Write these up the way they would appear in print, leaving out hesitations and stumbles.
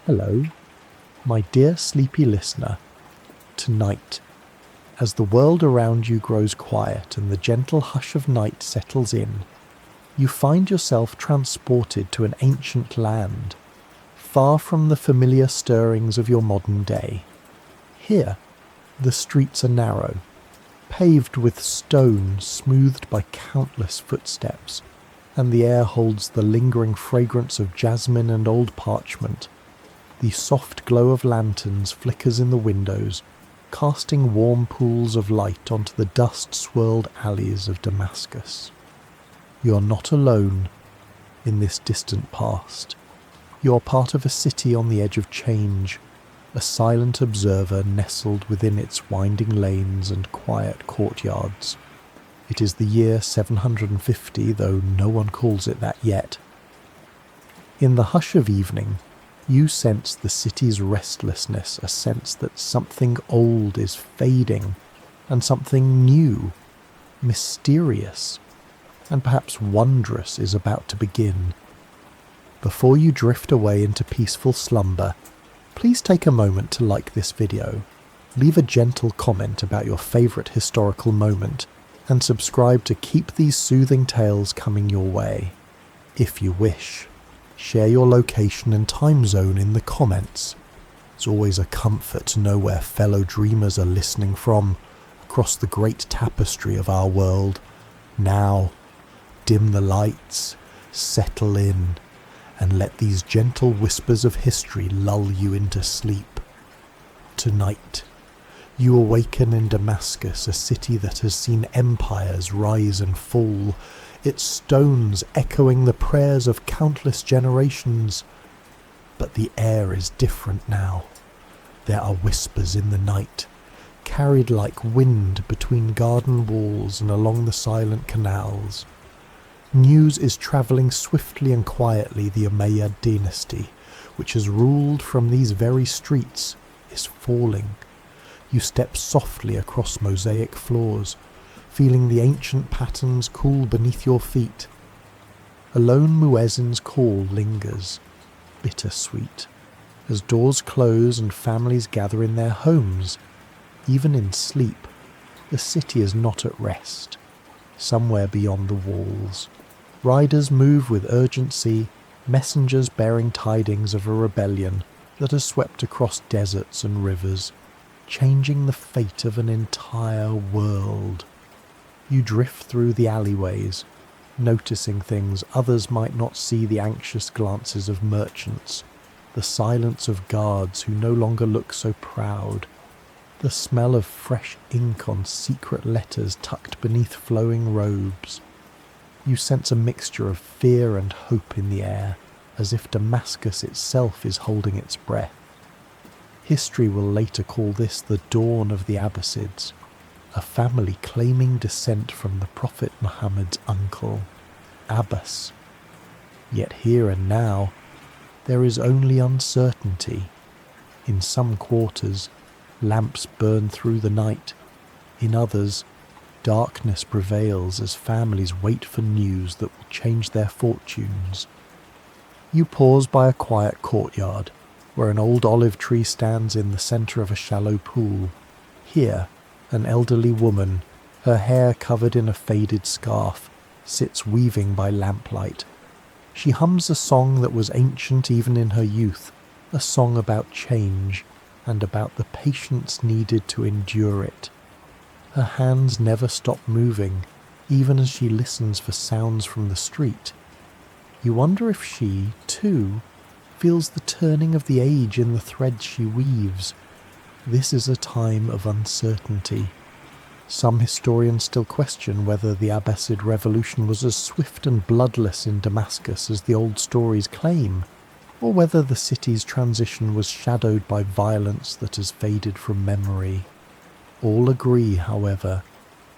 Hello, my dear sleepy listener. Tonight, as the world around you grows quiet and the gentle hush of night settles in, you find yourself transported to an ancient land, far from the familiar stirrings of your modern day. Here, the streets are narrow, paved with stone smoothed by countless footsteps, and the air holds the lingering fragrance of jasmine and old parchment. The soft glow of lanterns flickers in the windows, casting warm pools of light onto the dust-swirled alleys of Damascus. You are not alone in this distant past. You are part of a city on the edge of change, a silent observer nestled within its winding lanes and quiet courtyards. It is the year 750, though no one calls it that yet. In the hush of evening, you sense the city's restlessness, a sense that something old is fading, and something new, mysterious, and perhaps wondrous is about to begin. Before you drift away into peaceful slumber, please take a moment to like this video, leave a gentle comment about your favourite historical moment, and subscribe to keep these soothing tales coming your way. If you wish, share your location and time zone in the comments. It's always a comfort to know where fellow dreamers are listening from across the great tapestry of our world. Now, dim the lights, settle in, and let these gentle whispers of history lull you into sleep. Tonight, you awaken in Damascus, a city that has seen empires rise and fall, its stones echoing the prayers of countless generations. But the air is different now. There are whispers in the night, carried like wind between garden walls and along the silent canals. News is travelling swiftly and quietly. The Umayyad dynasty, which has ruled from these very streets, is falling. You step softly across mosaic floors, feeling the ancient patterns cool beneath your feet. A lone muezzin's call lingers, bittersweet, as doors close and families gather in their homes. Even in sleep, the city is not at rest. Somewhere beyond the walls, riders move with urgency, messengers bearing tidings of a rebellion that has swept across deserts and rivers, changing the fate of an entire world. You drift through the alleyways, noticing things others might not see: the anxious glances of merchants, the silence of guards who no longer look so proud, the smell of fresh ink on secret letters tucked beneath flowing robes. You sense a mixture of fear and hope in the air, as if Damascus itself is holding its breath. History will later call this the dawn of the Abbasids, a family claiming descent from the Prophet Muhammad's uncle, Abbas. Yet here and now, there is only uncertainty. In some quarters, lamps burn through the night. In others, darkness prevails as families wait for news that will change their fortunes. You pause by a quiet courtyard, where an old olive tree stands in the centre of a shallow pool. Here, an elderly woman, her hair covered in a faded scarf, sits weaving by lamplight. She hums a song that was ancient even in her youth, a song about change and about the patience needed to endure it. Her hands never stop moving, even as she listens for sounds from the street. You wonder if she, too, feels the turning of the age in the threads she weaves. This is a time of uncertainty. Some historians still question whether the Abbasid revolution was as swift and bloodless in Damascus as the old stories claim, or whether the city's transition was shadowed by violence that has faded from memory. All agree, however,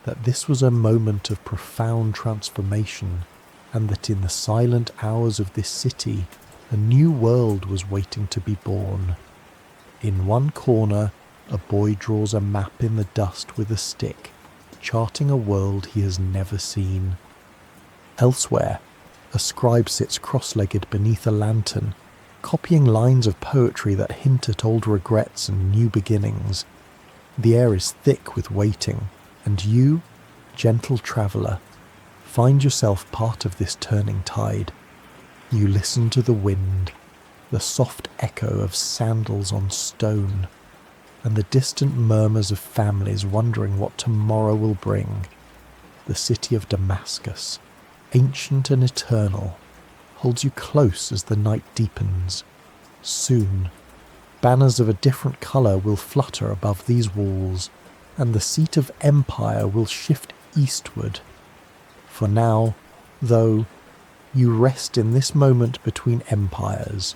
that this was a moment of profound transformation, and that in the silent hours of this city, a new world was waiting to be born. In one corner, a boy draws a map in the dust with a stick, charting a world he has never seen. Elsewhere, a scribe sits cross-legged beneath a lantern, copying lines of poetry that hint at old regrets and new beginnings. The air is thick with waiting, and you, gentle traveller, find yourself part of this turning tide. You listen to the wind, the soft echo of sandals on stone, and the distant murmurs of families wondering what tomorrow will bring. The city of Damascus, ancient and eternal, holds you close as the night deepens. Soon, banners of a different colour will flutter above these walls, and the seat of empire will shift eastward. For now, though, you rest in this moment between empires,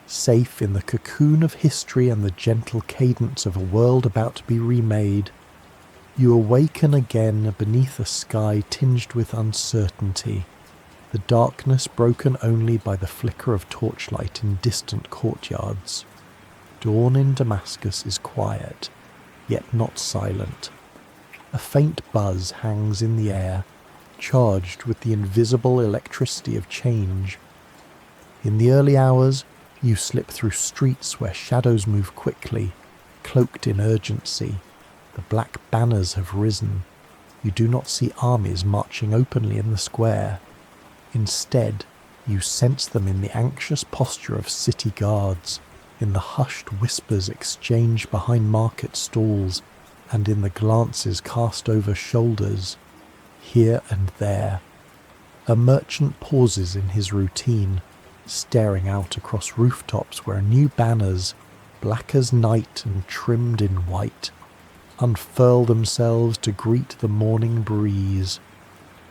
safe in the cocoon of history and the gentle cadence of a world about to be remade. You awaken again beneath a sky tinged with uncertainty, the darkness broken only by the flicker of torchlight in distant courtyards. Dawn in Damascus is quiet, yet not silent. A faint buzz hangs in the air, charged with the invisible electricity of change. In the early hours, you slip through streets where shadows move quickly, cloaked in urgency. The black banners have risen. You do not see armies marching openly in the square. Instead, you sense them in the anxious posture of city guards, in the hushed whispers exchanged behind market stalls, and in the glances cast over shoulders. Here and there, a merchant pauses in his routine, staring out across rooftops where new banners, black as night and trimmed in white, unfurl themselves to greet the morning breeze.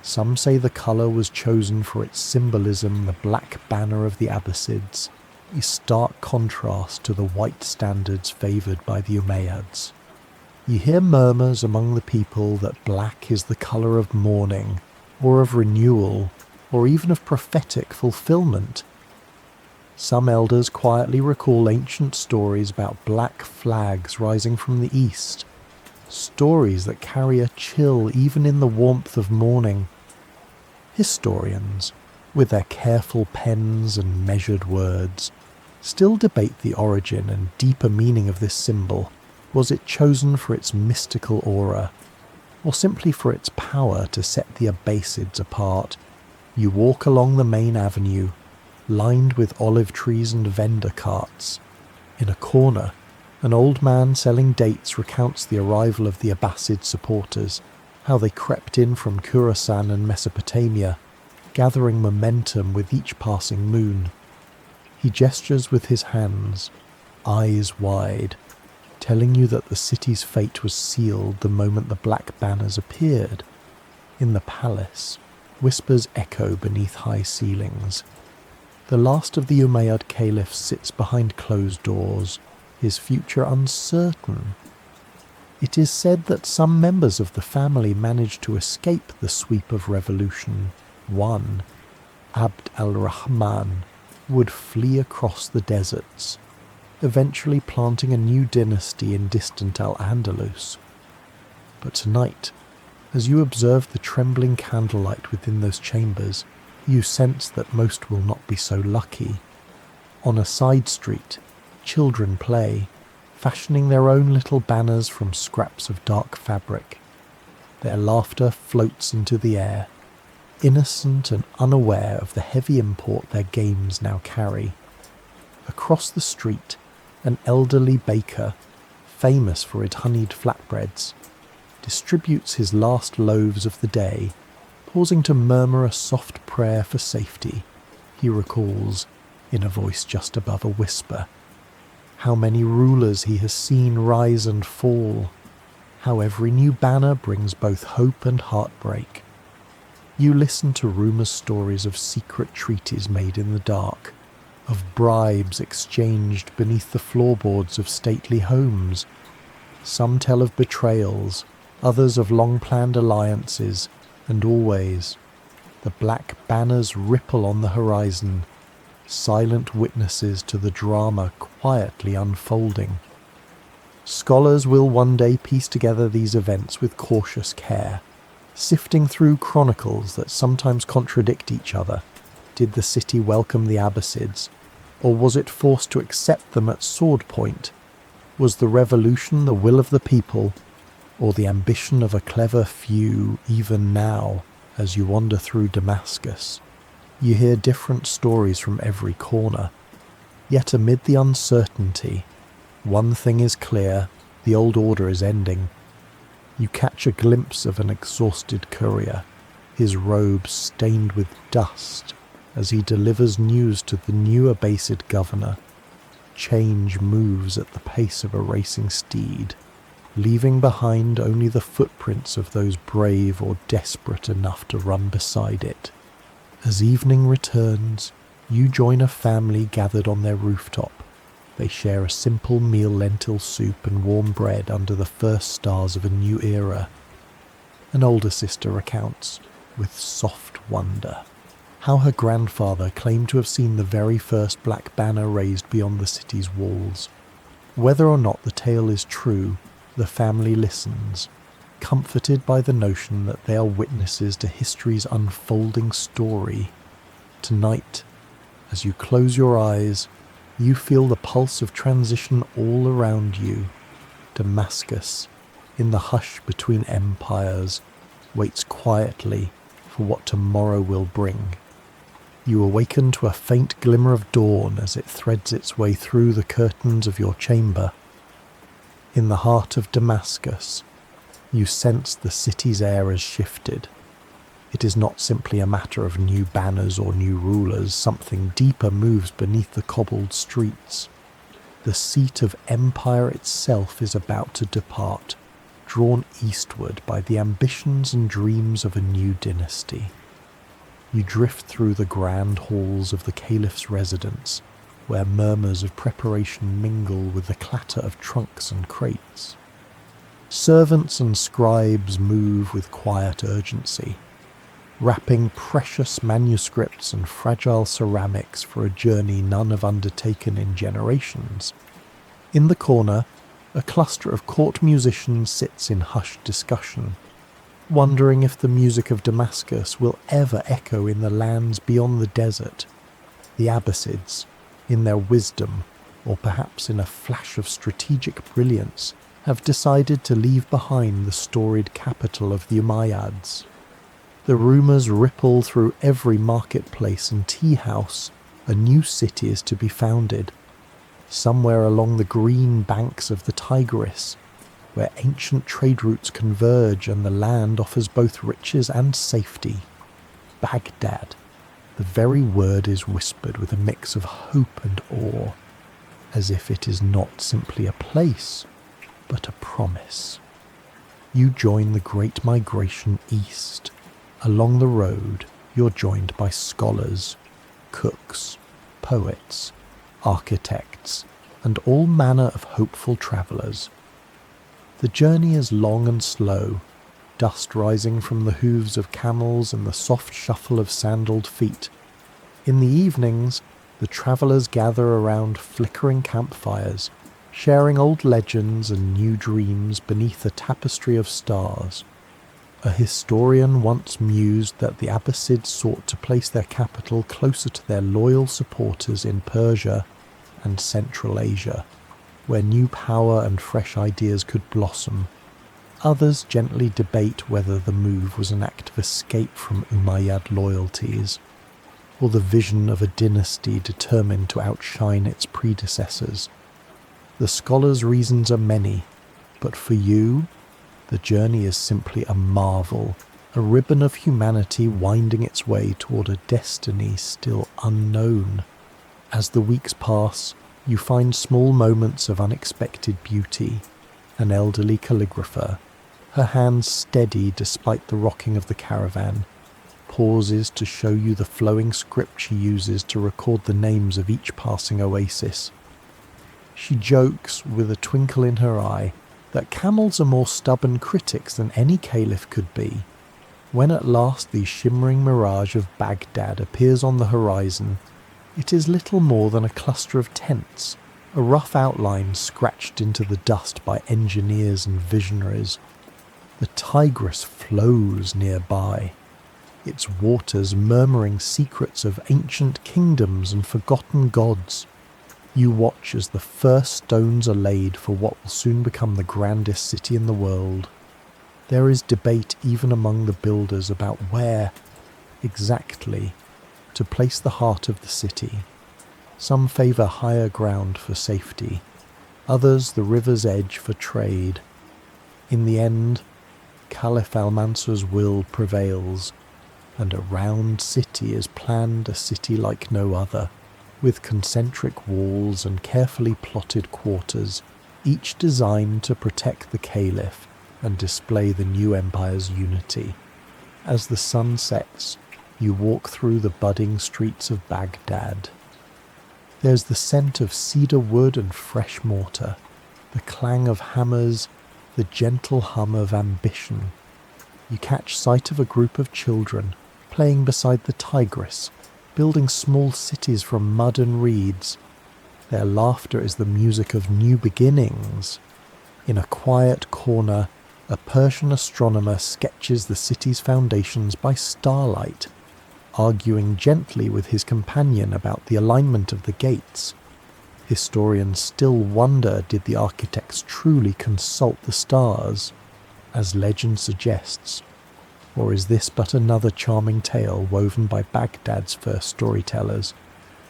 Some say the colour was chosen for its symbolism, the black banner of the Abbasids, a stark contrast to the white standards favoured by the Umayyads. You hear murmurs among the people that black is the colour of mourning, or of renewal, or even of prophetic fulfilment. Some elders quietly recall ancient stories about black flags rising from the east, stories that carry a chill even in the warmth of morning. Historians, with their careful pens and measured words, still debate the origin and deeper meaning of this symbol. Was it chosen for its mystical aura, or simply for its power to set the Abbasids apart? You walk along the main avenue, lined with olive trees and vendor carts. In a corner, an old man selling dates recounts the arrival of the Abbasid supporters, how they crept in from Khorasan and Mesopotamia, gathering momentum with each passing moon. He gestures with his hands, eyes wide, telling you that the city's fate was sealed the moment the black banners appeared. In the palace, whispers echo beneath high ceilings. The last of the Umayyad caliphs sits behind closed doors, his future uncertain. It is said that some members of the family managed to escape the sweep of revolution. One, Abd al-Rahman, would flee across the deserts, eventually planting a new dynasty in distant Al-Andalus. But tonight, as you observe the trembling candlelight within those chambers, you sense that most will not be so lucky. On a side street, children play, fashioning their own little banners from scraps of dark fabric. Their laughter floats into the air, innocent and unaware of the heavy import their games now carry. Across the street, an elderly baker, famous for his honeyed flatbreads, distributes his last loaves of the day, pausing to murmur a soft prayer for safety. He recalls, in a voice just above a whisper, how many rulers he has seen rise and fall, how every new banner brings both hope and heartbreak. You listen to rumours stories of secret treaties made in the dark, of bribes exchanged beneath the floorboards of stately homes. Some tell of betrayals, others of long-planned alliances, and always, the black banners ripple on the horizon, silent witnesses to the drama quietly unfolding. Scholars will one day piece together these events with cautious care, sifting through chronicles that sometimes contradict each other. Did the city welcome the Abbasids, Or was it forced to accept them at sword point? Was the revolution the will of the people, or the ambition of a clever few? Even now, as you wander through Damascus, you hear different stories from every corner. Yet amid the uncertainty, one thing is clear: the old order is ending. You catch a glimpse of an exhausted courier, his robes stained with dust, as he delivers news to the new Abbasid governor. Change moves at the pace of a racing steed, leaving behind only the footprints of those brave or desperate enough to run beside it. As evening returns, you join a family gathered on their rooftop. They share a simple meal, lentil soup and warm bread under the first stars of a new era. An older sister recounts, with soft wonder, how her grandfather claimed to have seen the very first black banner raised beyond the city's walls. Whether or not the tale is true, the family listens, comforted by the notion that they are witnesses to history's unfolding story. Tonight, as you close your eyes, you feel the pulse of transition all around you. Damascus, in the hush between empires, waits quietly for what tomorrow will bring. You awaken to a faint glimmer of dawn as it threads its way through the curtains of your chamber. In the heart of Damascus, you sense the city's air has shifted. It is not simply a matter of new banners or new rulers. Something deeper moves beneath the cobbled streets. The seat of empire itself is about to depart, drawn eastward by the ambitions and dreams of a new dynasty. You drift through the grand halls of the Caliph's residence, where murmurs of preparation mingle with the clatter of trunks and crates. Servants and scribes move with quiet urgency, wrapping precious manuscripts and fragile ceramics for a journey none have undertaken in generations. In the corner, a cluster of court musicians sits in hushed discussion, wondering if the music of Damascus will ever echo in the lands beyond the desert. The Abbasids, in their wisdom, or perhaps in a flash of strategic brilliance, have decided to leave behind the storied capital of the Umayyads. The rumours ripple through every marketplace and tea house. A new city is to be founded, somewhere along the green banks of the Tigris, where ancient trade routes converge and the land offers both riches and safety. Baghdad. The very word is whispered with a mix of hope and awe, as if it is not simply a place, but a promise. You join the great migration east. Along the road, you're joined by scholars, cooks, poets, architects, and all manner of hopeful travellers. The journey is long and slow, dust rising from the hooves of camels and the soft shuffle of sandalled feet. In the evenings, the travellers gather around flickering campfires, sharing old legends and new dreams beneath a tapestry of stars. A historian once mused that the Abbasids sought to place their capital closer to their loyal supporters in Persia and Central Asia, where new power and fresh ideas could blossom. Others gently debate whether the move was an act of escape from Umayyad loyalties, or the vision of a dynasty determined to outshine its predecessors. The scholars' reasons are many, but for you, the journey is simply a marvel, a ribbon of humanity winding its way toward a destiny still unknown. As the weeks pass, you find small moments of unexpected beauty. An elderly calligrapher, her hands steady despite the rocking of the caravan, pauses to show you the flowing script she uses to record the names of each passing oasis. She jokes, with a twinkle in her eye, that camels are more stubborn critics than any caliph could be. When at last the shimmering mirage of Baghdad appears on the horizon, it is little more than a cluster of tents, a rough outline scratched into the dust by engineers and visionaries. The Tigris flows nearby, its waters murmuring secrets of ancient kingdoms and forgotten gods. You watch as the first stones are laid for what will soon become the grandest city in the world. There is debate even among the builders about where, exactly, to place the heart of the city. Some favour higher ground for safety, others the river's edge for trade. In the end, Caliph al-Mansur's will prevails, and a round city is planned, a city like no other, with concentric walls and carefully plotted quarters, each designed to protect the Caliph and display the new empire's unity. As the sun sets, you walk through the budding streets of Baghdad. There's the scent of cedar wood and fresh mortar, the clang of hammers, the gentle hum of ambition. You catch sight of a group of children playing beside the Tigris, building small cities from mud and reeds. Their laughter is the music of new beginnings. In a quiet corner, a Persian astronomer sketches the city's foundations by starlight, arguing gently with his companion about the alignment of the gates. Historians still wonder, did the architects truly consult the stars, as legend suggests, or is this but another charming tale woven by Baghdad's first storytellers?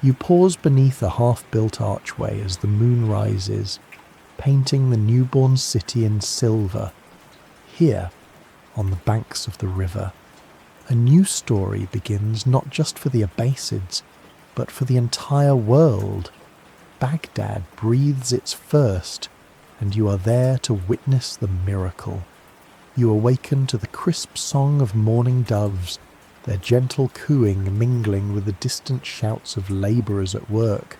You pause beneath a half-built archway as the moon rises, painting the newborn city in silver. Here, on the banks of the river, a new story begins, not just for the Abbasids, but for the entire world. Baghdad breathes its first, and you are there to witness the miracle. You awaken to the crisp song of morning doves, their gentle cooing mingling with the distant shouts of labourers at work.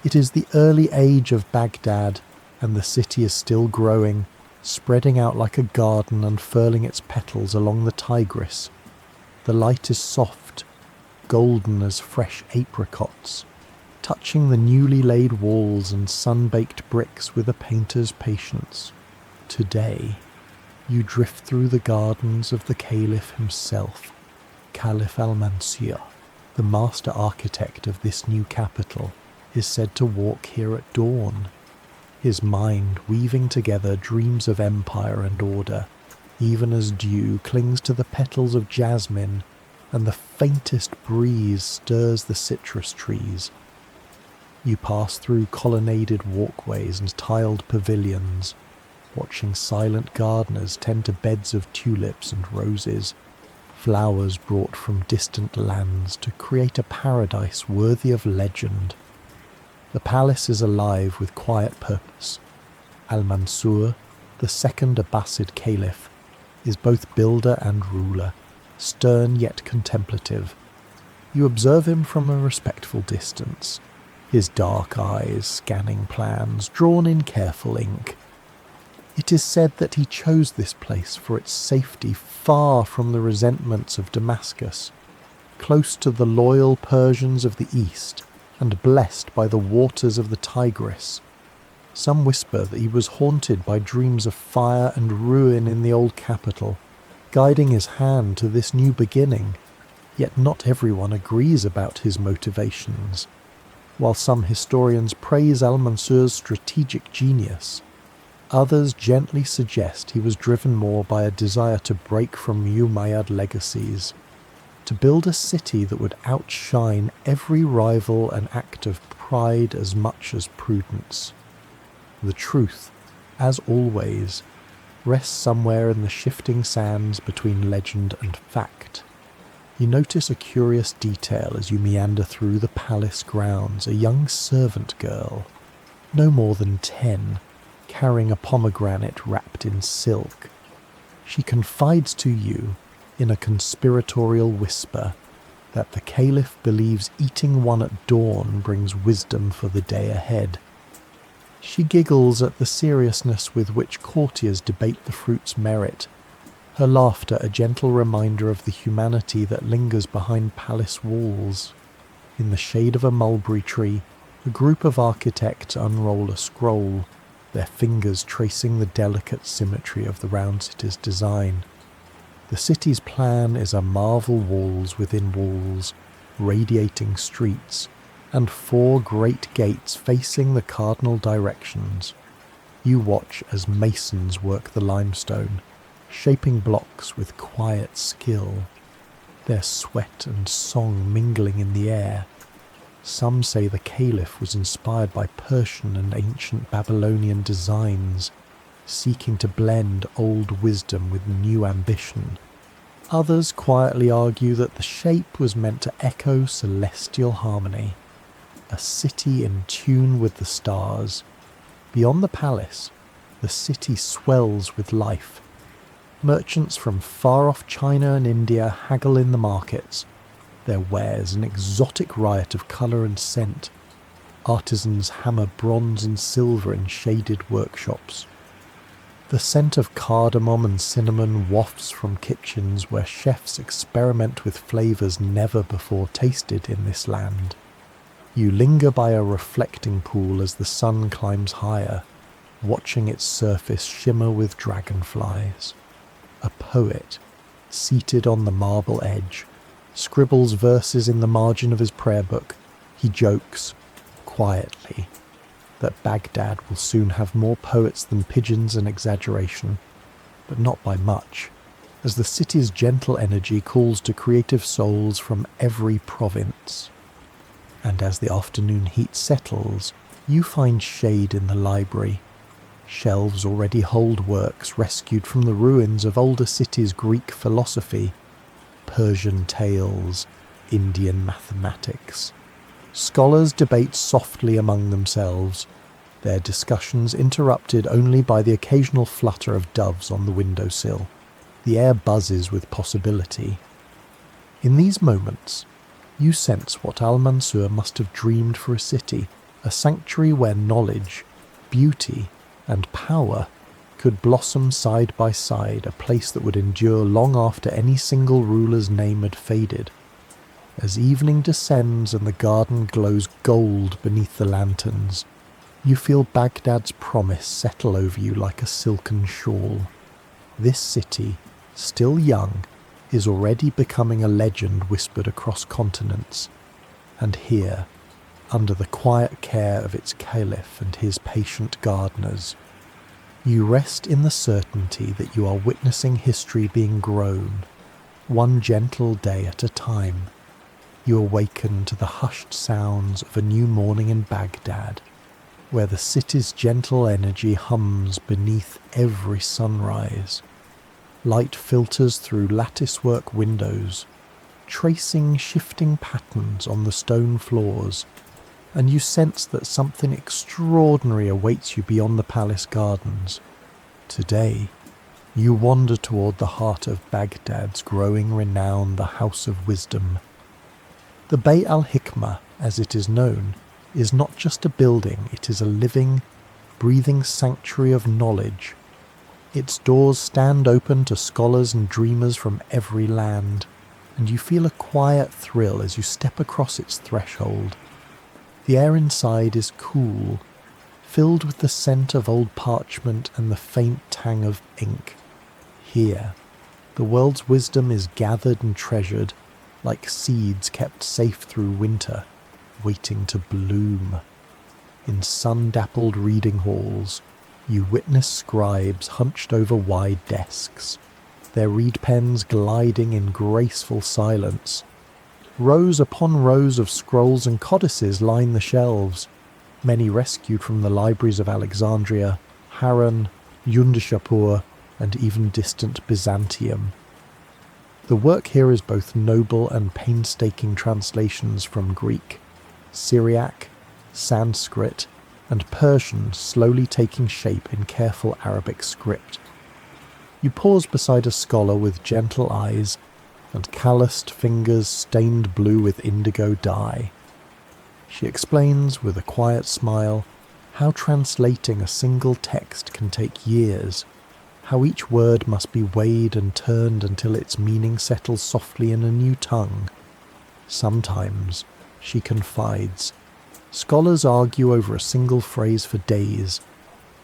It is the early age of Baghdad, and the city is still growing, spreading out like a garden, unfurling its petals along the Tigris. The light is soft, golden as fresh apricots, touching the newly laid walls and sun-baked bricks with a painter's patience. Today, you drift through the gardens of the Caliph himself, Caliph al-Mansur, the master architect of this new capital, is said to walk here at dawn, his mind weaving together dreams of empire and order, even as dew clings to the petals of jasmine and the faintest breeze stirs the citrus trees. You pass through colonnaded walkways and tiled pavilions, watching silent gardeners tend to beds of tulips and roses, flowers brought from distant lands to create a paradise worthy of legend. The palace is alive with quiet purpose. Al-Mansur, the second Abbasid Caliph, is both builder and ruler, stern yet contemplative. You observe him from a respectful distance, his dark eyes scanning plans drawn in careful ink. It is said that he chose this place for its safety, far from the resentments of Damascus, close to the loyal Persians of the east, and blessed by the waters of the Tigris. Some whisper that he was haunted by dreams of fire and ruin in the old capital, guiding his hand to this new beginning, yet not everyone agrees about his motivations. While some historians praise al-Mansur's strategic genius, others gently suggest he was driven more by a desire to break from Umayyad legacies, to build a city that would outshine every rival, an act of pride as much as prudence. The truth, as always, rests somewhere in the shifting sands between legend and fact. You notice a curious detail as you meander through the palace grounds, a young servant girl, no more than 10, carrying a pomegranate wrapped in silk. She confides to you, in a conspiratorial whisper, that the Caliph believes eating one at dawn brings wisdom for the day ahead. She giggles at the seriousness with which courtiers debate the fruit's merit, her laughter a gentle reminder of the humanity that lingers behind palace walls. In the shade of a mulberry tree, a group of architects unroll a scroll, their fingers tracing the delicate symmetry of the round city's design. The city's plan is a marvel, walls within walls, radiating streets, and 4 great gates facing the cardinal directions. You watch as masons work the limestone, shaping blocks with quiet skill, their sweat and song mingling in the air. Some say the Caliph was inspired by Persian and ancient Babylonian designs, seeking to blend old wisdom with new ambition. Others quietly argue that the shape was meant to echo celestial harmony, a city in tune with the stars. Beyond the palace, the city swells with life. Merchants from far-off China and India haggle in the markets, their wares an exotic riot of colour and scent. Artisans hammer bronze and silver in shaded workshops. The scent of cardamom and cinnamon wafts from kitchens where chefs experiment with flavours never before tasted in this land. You linger by a reflecting pool as the sun climbs higher, watching its surface shimmer with dragonflies. A poet, seated on the marble edge, scribbles verses in the margin of his prayer book. He jokes, quietly, that Baghdad will soon have more poets than pigeons and exaggeration, but not by much, as the city's gentle energy calls to creative souls from every province. And as the afternoon heat settles, you find shade in the library. Shelves already hold works rescued from the ruins of older cities' Greek philosophy, Persian tales, Indian mathematics. Scholars debate softly among themselves, their discussions interrupted only by the occasional flutter of doves on the windowsill. The air buzzes with possibility. In these moments, you sense what Al-Mansur must have dreamed for a city, a sanctuary where knowledge, beauty, and power could blossom side by side, a place that would endure long after any single ruler's name had faded. As evening descends and the garden glows gold beneath the lanterns, you feel Baghdad's promise settle over you like a silken shawl. This city, still young, is already becoming a legend whispered across continents. And here, under the quiet care of its caliph and his patient gardeners, you rest in the certainty that you are witnessing history being grown, one gentle day at a time. You awaken to the hushed sounds of a new morning in Baghdad, where the city's gentle energy hums beneath every sunrise. Light filters through latticework windows, tracing shifting patterns on the stone floors, and you sense that something extraordinary awaits you beyond the palace gardens. Today, you wander toward the heart of Baghdad's growing renown, the House of Wisdom. The Bayt al-Hikmah, as it is known, is not just a building, it is a living, breathing sanctuary of knowledge. Its doors stand open to scholars and dreamers from every land, and you feel a quiet thrill as you step across its threshold. The air inside is cool, filled with the scent of old parchment and the faint tang of ink. Here, the world's wisdom is gathered and treasured, like seeds kept safe through winter, waiting to bloom. In sun-dappled reading halls, you witness scribes hunched over wide desks, their reed pens gliding in graceful silence. Rows upon rows of scrolls and codices line the shelves, many rescued from the libraries of Alexandria, Harran, Yundishapur, and even distant Byzantium. The work here is both noble and painstaking translations from Greek, Syriac, Sanskrit, and Persian slowly taking shape in careful Arabic script. You pause beside a scholar with gentle eyes and calloused fingers stained blue with indigo dye. She explains with a quiet smile how translating a single text can take years, how each word must be weighed and turned until its meaning settles softly in a new tongue. Sometimes, she confides, scholars argue over a single phrase for days,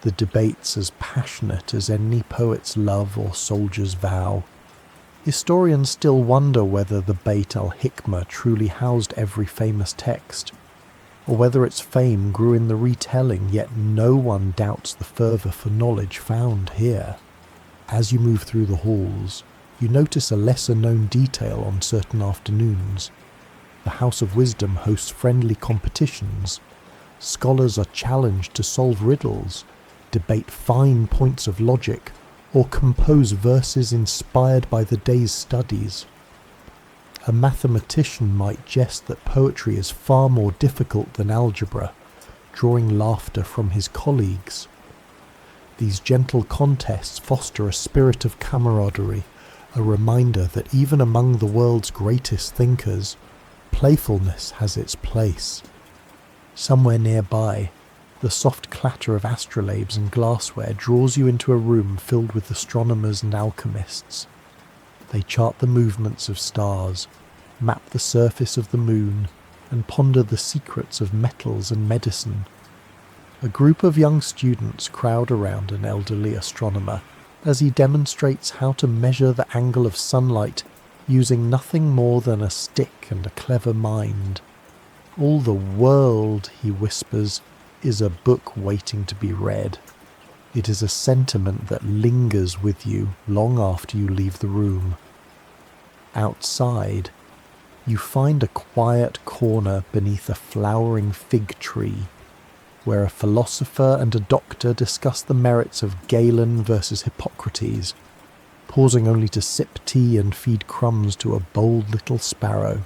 the debates as passionate as any poet's love or soldier's vow. Historians still wonder whether the Bayt al-Hikmah truly housed every famous text, or whether its fame grew in the retelling, yet no one doubts the fervour for knowledge found here. As you move through the halls, you notice a lesser-known detail on certain afternoons. The House of Wisdom hosts friendly competitions. Scholars are challenged to solve riddles, debate fine points of logic, or compose verses inspired by the day's studies. A mathematician might jest that poetry is far more difficult than algebra, drawing laughter from his colleagues. These gentle contests foster a spirit of camaraderie, a reminder that even among the world's greatest thinkers, playfulness has its place. Somewhere nearby, the soft clatter of astrolabes and glassware draws you into a room filled with astronomers and alchemists. They chart the movements of stars, map the surface of the moon, and ponder the secrets of metals and medicine. A group of young students crowd around an elderly astronomer as he demonstrates how to measure the angle of sunlight using nothing more than a stick and a clever mind. All the world, he whispers, is a book waiting to be read. It is a sentiment that lingers with you long after you leave the room. Outside, you find a quiet corner beneath a flowering fig tree, where a philosopher and a doctor discuss the merits of Galen versus Hippocrates, pausing only to sip tea and feed crumbs to a bold little sparrow.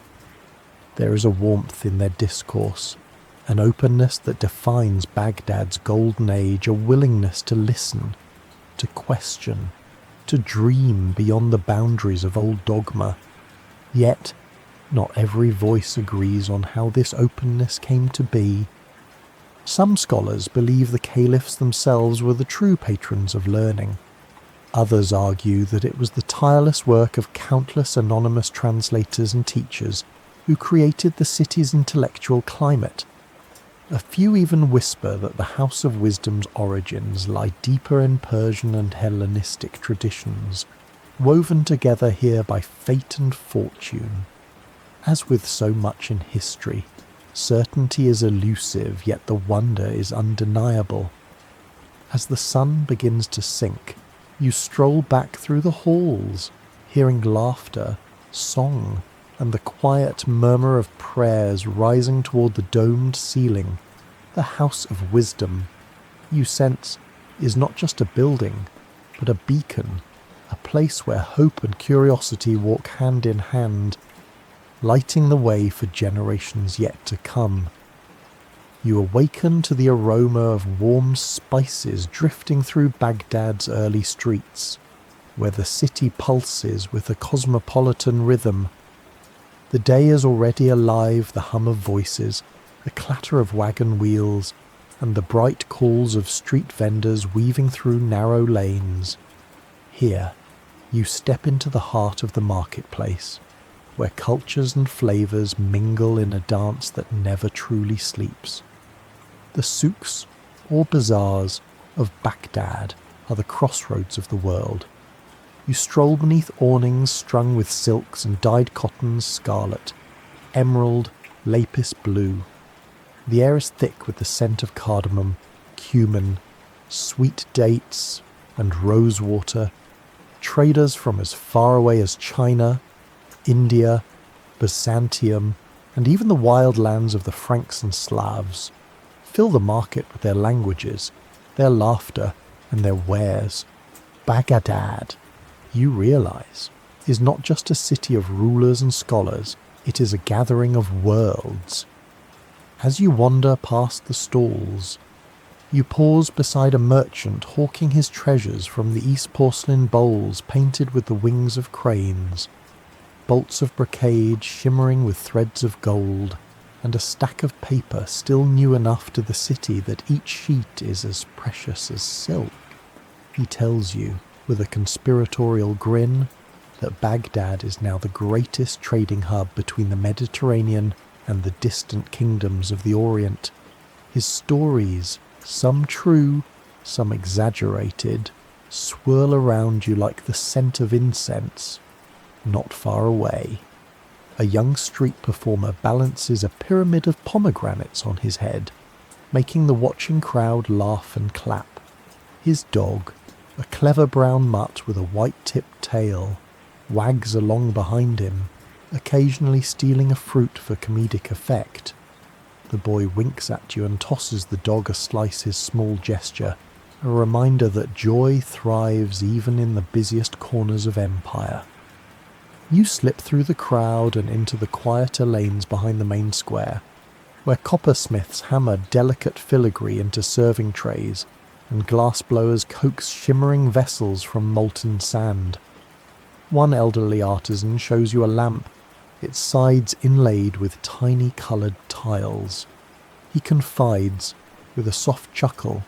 There is a warmth in their discourse, an openness that defines Baghdad's golden age, a willingness to listen, to question, to dream beyond the boundaries of old dogma. Yet, not every voice agrees on how this openness came to be. Some scholars believe the caliphs themselves were the true patrons of learning. Others argue that it was the tireless work of countless anonymous translators and teachers who created the city's intellectual climate. A few even whisper that the House of Wisdom's origins lie deeper in Persian and Hellenistic traditions, woven together here by fate and fortune. As with so much in history, certainty is elusive, yet the wonder is undeniable. As the sun begins to sink, you stroll back through the halls, hearing laughter, song, and the quiet murmur of prayers rising toward the domed ceiling. The House of Wisdom, you sense, is not just a building, but a beacon, a place where hope and curiosity walk hand in hand, lighting the way for generations yet to come. You awaken to the aroma of warm spices drifting through Baghdad's early streets, where the city pulses with a cosmopolitan rhythm. The day is already alive, the hum of voices, the clatter of wagon wheels, and the bright calls of street vendors weaving through narrow lanes. Here, you step into the heart of the marketplace, where cultures and flavours mingle in a dance that never truly sleeps. The souks, or bazaars, of Baghdad are the crossroads of the world. You stroll beneath awnings strung with silks and dyed cottons scarlet, emerald, lapis blue. The air is thick with the scent of cardamom, cumin, sweet dates, and rosewater. Traders from as far away as China, India, Byzantium, and even the wild lands of the Franks and Slavs fill the market with their languages, their laughter, and their wares. Baghdad, you realize, is not just a city of rulers and scholars, it is a gathering of worlds. As you wander past the stalls, you pause beside a merchant hawking his treasures from the East porcelain bowls painted with the wings of cranes, bolts of brocade shimmering with threads of gold, and a stack of paper still new enough to the city that each sheet is as precious as silk. He tells you, with a conspiratorial grin, that Baghdad is now the greatest trading hub between the Mediterranean and the distant kingdoms of the Orient. His stories, some true, some exaggerated, swirl around you like the scent of incense, not far away. A young street performer balances a pyramid of pomegranates on his head, making the watching crowd laugh and clap. His dog, a clever brown mutt with a white-tipped tail, wags along behind him, occasionally stealing a fruit for comedic effect. The boy winks at you and tosses the dog a slice, his small gesture, a reminder that joy thrives even in the busiest corners of empire. You slip through the crowd and into the quieter lanes behind the main square, where coppersmiths hammer delicate filigree into serving trays, and glassblowers coax shimmering vessels from molten sand. One elderly artisan shows you a lamp, its sides inlaid with tiny coloured tiles. He confides, with a soft chuckle,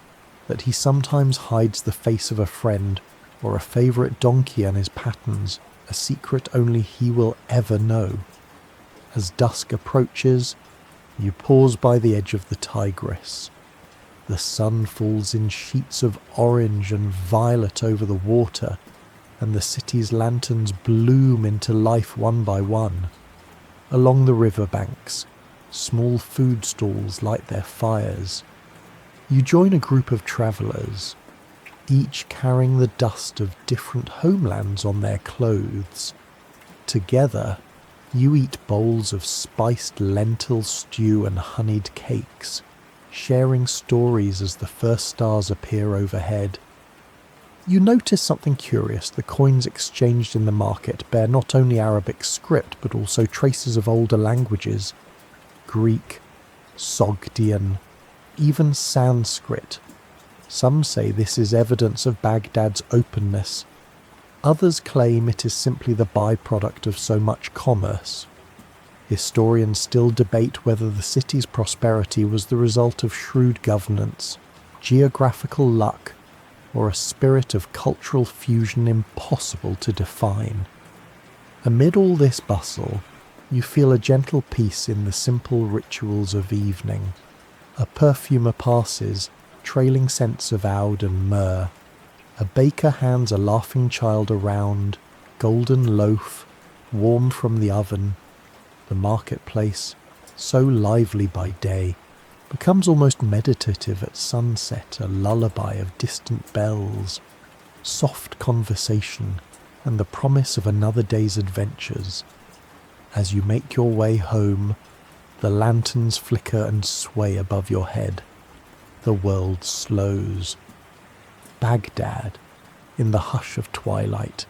that he sometimes hides the face of a friend or a favourite donkey and his patterns, a secret only he will ever know. As dusk approaches, you pause by the edge of the Tigris. The sun falls in sheets of orange and violet over the water, and the city's lanterns bloom into life one by one. Along the riverbanks, small food stalls light their fires. You join a group of travellers, each carrying the dust of different homelands on their clothes. Together, you eat bowls of spiced lentil stew and honeyed cakes, sharing stories as the first stars appear overhead. You notice something curious. The coins exchanged in the market bear not only Arabic script, but also traces of older languages: Greek, Sogdian, even Sanskrit. Some say this is evidence of Baghdad's openness. Others claim it is simply the byproduct of so much commerce. Historians still debate whether the city's prosperity was the result of shrewd governance, geographical luck, or a spirit of cultural fusion impossible to define. Amid all this bustle, you feel a gentle peace in the simple rituals of evening. A perfumer passes, trailing scents of oud and myrrh. A baker hands a laughing child a round, golden loaf, warm from the oven. The marketplace, so lively by day, becomes almost meditative at sunset, a lullaby of distant bells, soft conversation, and the promise of another day's adventures. As you make your way home, the lanterns flicker and sway above your head. The world slows. Baghdad, in the hush of twilight,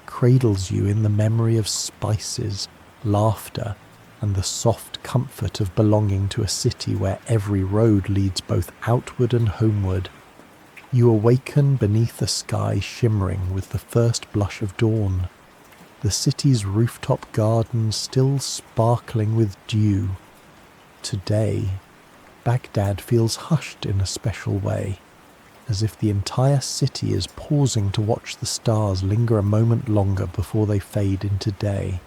cradles you in the memory of spices, laughter, and the soft comfort of belonging to a city where every road leads both outward and homeward. You awaken beneath a sky shimmering with the first blush of dawn, the city's rooftop gardens still sparkling with dew. Today, Baghdad feels hushed in a special way, as if the entire city is pausing to watch the stars linger a moment longer before they fade into day.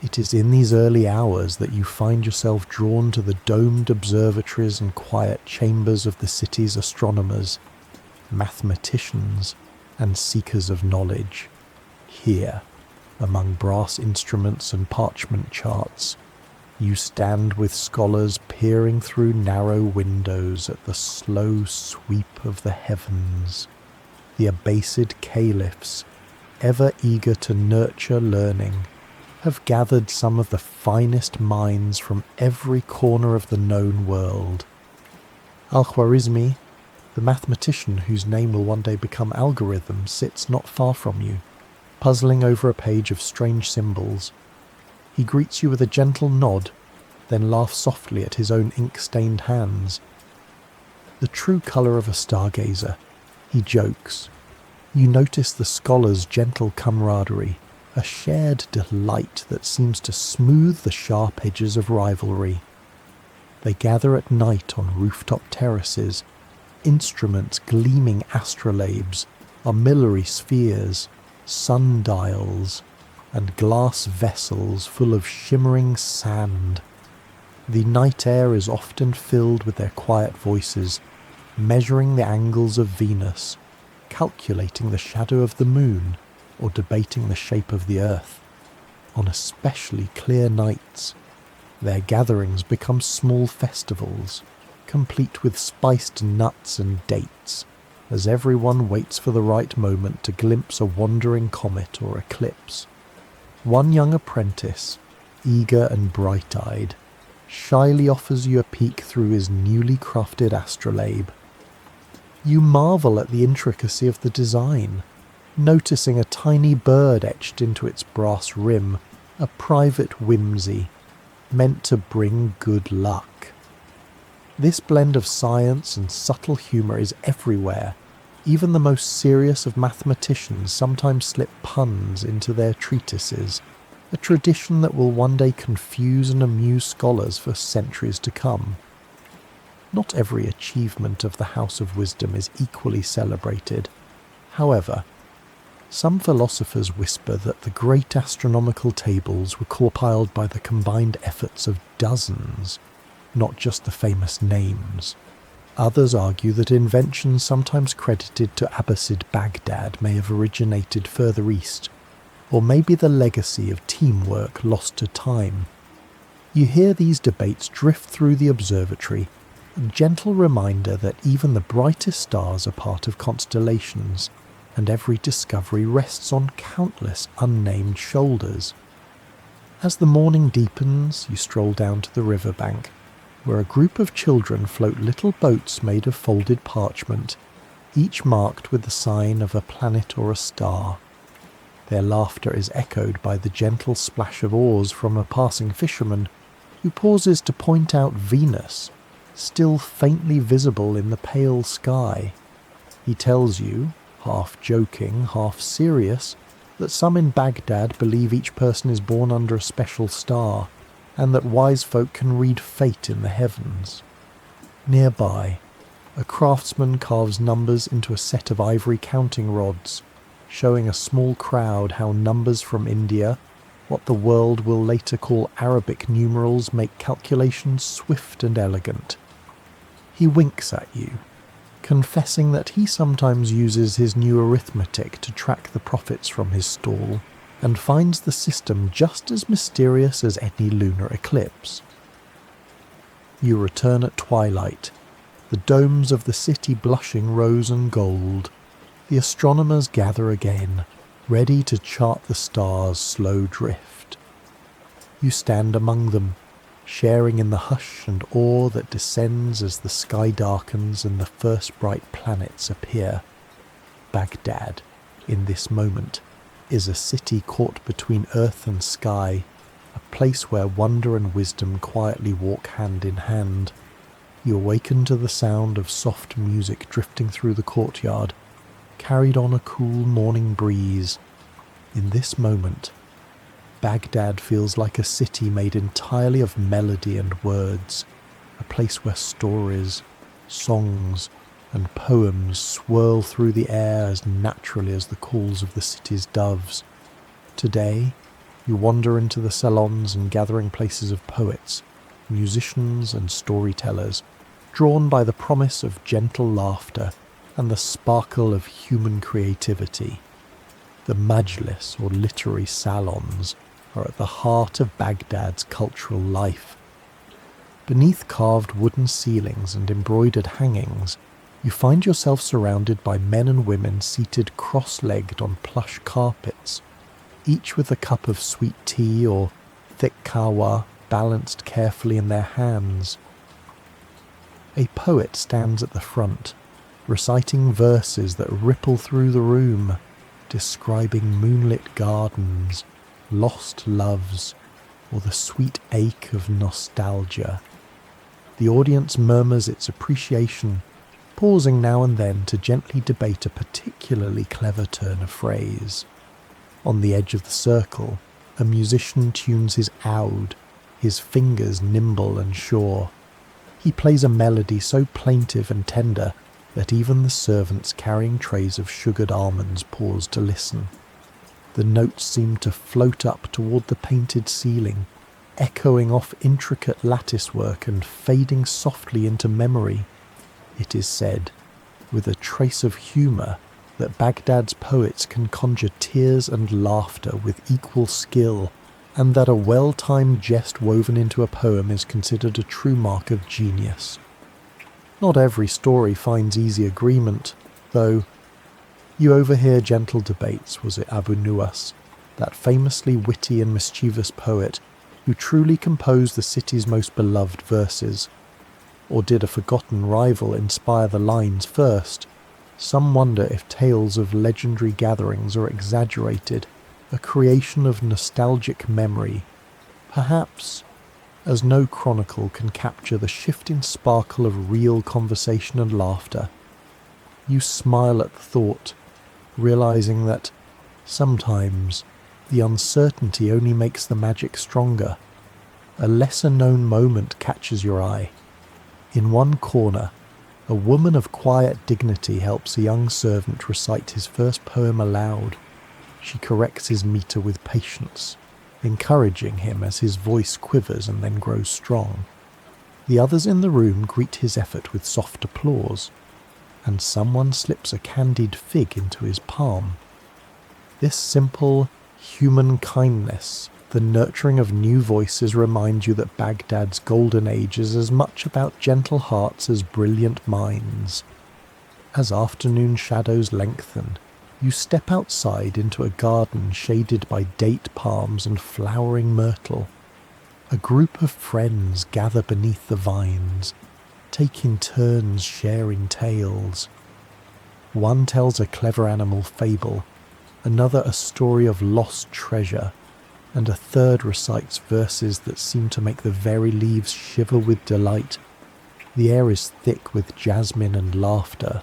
It is in these early hours that you find yourself drawn to the domed observatories and quiet chambers of the city's astronomers, mathematicians, and seekers of knowledge. Here, among brass instruments and parchment charts, you stand with scholars peering through narrow windows at the slow sweep of the heavens. The Abbasid caliphs, ever eager to nurture learning, have gathered some of the finest minds from every corner of the known world. Al-Khwarizmi, the mathematician whose name will one day become algorithm, sits not far from you, puzzling over a page of strange symbols. He greets you with a gentle nod, then laughs softly at his own ink-stained hands. The true colour of a stargazer, he jokes. You notice the scholar's gentle camaraderie, a shared delight that seems to smooth the sharp edges of rivalry. They gather at night on rooftop terraces, instruments gleaming astrolabes, armillary spheres, sundials, and glass vessels full of shimmering sand. The night air is often filled with their quiet voices, measuring the angles of Venus, calculating the shadow of the moon, or debating the shape of the earth. on especially clear nights. Their gatherings become small festivals, complete with spiced nuts and dates, as everyone waits for the right moment to glimpse a wandering comet or eclipse. One young apprentice, eager and bright-eyed, shyly offers you a peek through his newly crafted astrolabe. You marvel at the intricacy of the design, noticing a tiny bird etched into its brass rim, a private whimsy, meant to bring good luck. This blend of science and subtle humour is everywhere. Even the most serious of mathematicians sometimes slip puns into their treatises, a tradition that will one day confuse and amuse scholars for centuries to come. Not every achievement of the House of Wisdom is equally celebrated. However, some philosophers whisper that the great astronomical tables were compiled by the combined efforts of dozens, not just the famous names. Others argue that inventions sometimes credited to Abbasid Baghdad may have originated further east, or maybe the legacy of teamwork lost to time. You hear these debates drift through the observatory, a gentle reminder that even the brightest stars are part of constellations, and every discovery rests on countless unnamed shoulders. As the morning deepens, you stroll down to the riverbank, where a group of children float little boats made of folded parchment, each marked with the sign of a planet or a star. Their laughter is echoed by the gentle splash of oars from a passing fisherman, who pauses to point out Venus, still faintly visible in the pale sky. He tells you, half joking, half serious, that some in Baghdad believe each person is born under a special star, and that wise folk can read fate in the heavens. Nearby, a craftsman carves numbers into a set of ivory counting rods, showing a small crowd how numbers from India, what the world will later call Arabic numerals, make calculations swift and elegant. He winks at you, confessing that he sometimes uses his new arithmetic to track the profits from his stall, and finds the system just as mysterious as any lunar eclipse. You return at twilight, the domes of the city blushing rose and gold. The astronomers gather again, ready to chart the stars' slow drift. You stand among them, sharing in the hush and awe that descends as the sky darkens and the first bright planets appear. Baghdad, in this moment, is a city caught between earth and sky, a place where wonder and wisdom quietly walk hand in hand. You awaken to the sound of soft music drifting through the courtyard, carried on a cool morning breeze. In this moment, Baghdad feels like a city made entirely of melody and words, a place where stories, songs, and poems swirl through the air as naturally as the calls of the city's doves. Today, you wander into the salons and gathering places of poets, musicians and storytellers, drawn by the promise of gentle laughter and the sparkle of human creativity. The majlis, or literary salons, are at the heart of Baghdad's cultural life. Beneath carved wooden ceilings and embroidered hangings, you find yourself surrounded by men and women seated cross-legged on plush carpets, each with a cup of sweet tea or thick kahwa balanced carefully in their hands. A poet stands at the front, reciting verses that ripple through the room, describing moonlit gardens, lost loves, or the sweet ache of nostalgia. The audience murmurs its appreciation, pausing now and then to gently debate a particularly clever turn of phrase. On the edge of the circle, a musician tunes his oud, his fingers nimble and sure. He plays a melody so plaintive and tender that even the servants carrying trays of sugared almonds pause to listen. The notes seem to float up toward the painted ceiling, echoing off intricate latticework and fading softly into memory. It is said, with a trace of humour, that Baghdad's poets can conjure tears and laughter with equal skill, and that a well-timed jest woven into a poem is considered a true mark of genius. Not every story finds easy agreement, though. You overhear gentle debates. Was it Abu Nuwas, that famously witty and mischievous poet who truly composed the city's most beloved verses? Or did a forgotten rival inspire the lines first? Some wonder if tales of legendary gatherings are exaggerated, a creation of nostalgic memory. Perhaps, as no chronicle can capture the shifting sparkle of real conversation and laughter. You smile at the thought, realizing that sometimes the uncertainty only makes the magic stronger. A lesser-known moment catches your eye. In one corner, a woman of quiet dignity helps a young servant recite his first poem aloud. She corrects his meter with patience, encouraging him as his voice quivers and then grows strong. The others in the room greet his effort with soft applause, and someone slips a candied fig into his palm. This simple, human kindness, the nurturing of new voices, remind you that Baghdad's golden age is as much about gentle hearts as brilliant minds. As afternoon shadows lengthen, you step outside into a garden shaded by date palms and flowering myrtle. A group of friends gather beneath the vines, taking turns sharing tales. One tells a clever animal fable, another a story of lost treasure, and a third recites verses that seem to make the very leaves shiver with delight. The air is thick with jasmine and laughter,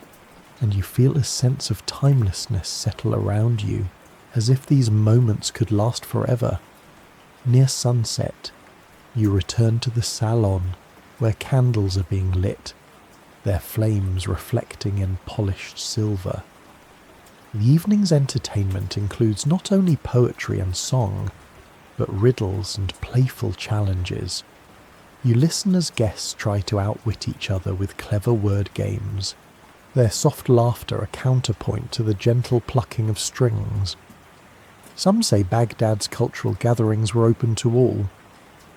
and you feel a sense of timelessness settle around you, as if these moments could last forever. Near sunset, you return to the salon, where candles are being lit, their flames reflecting in polished silver. The evening's entertainment includes not only poetry and song, but riddles and playful challenges. You listen as guests try to outwit each other with clever word games, their soft laughter a counterpoint to the gentle plucking of strings. Some say Baghdad's cultural gatherings were open to all,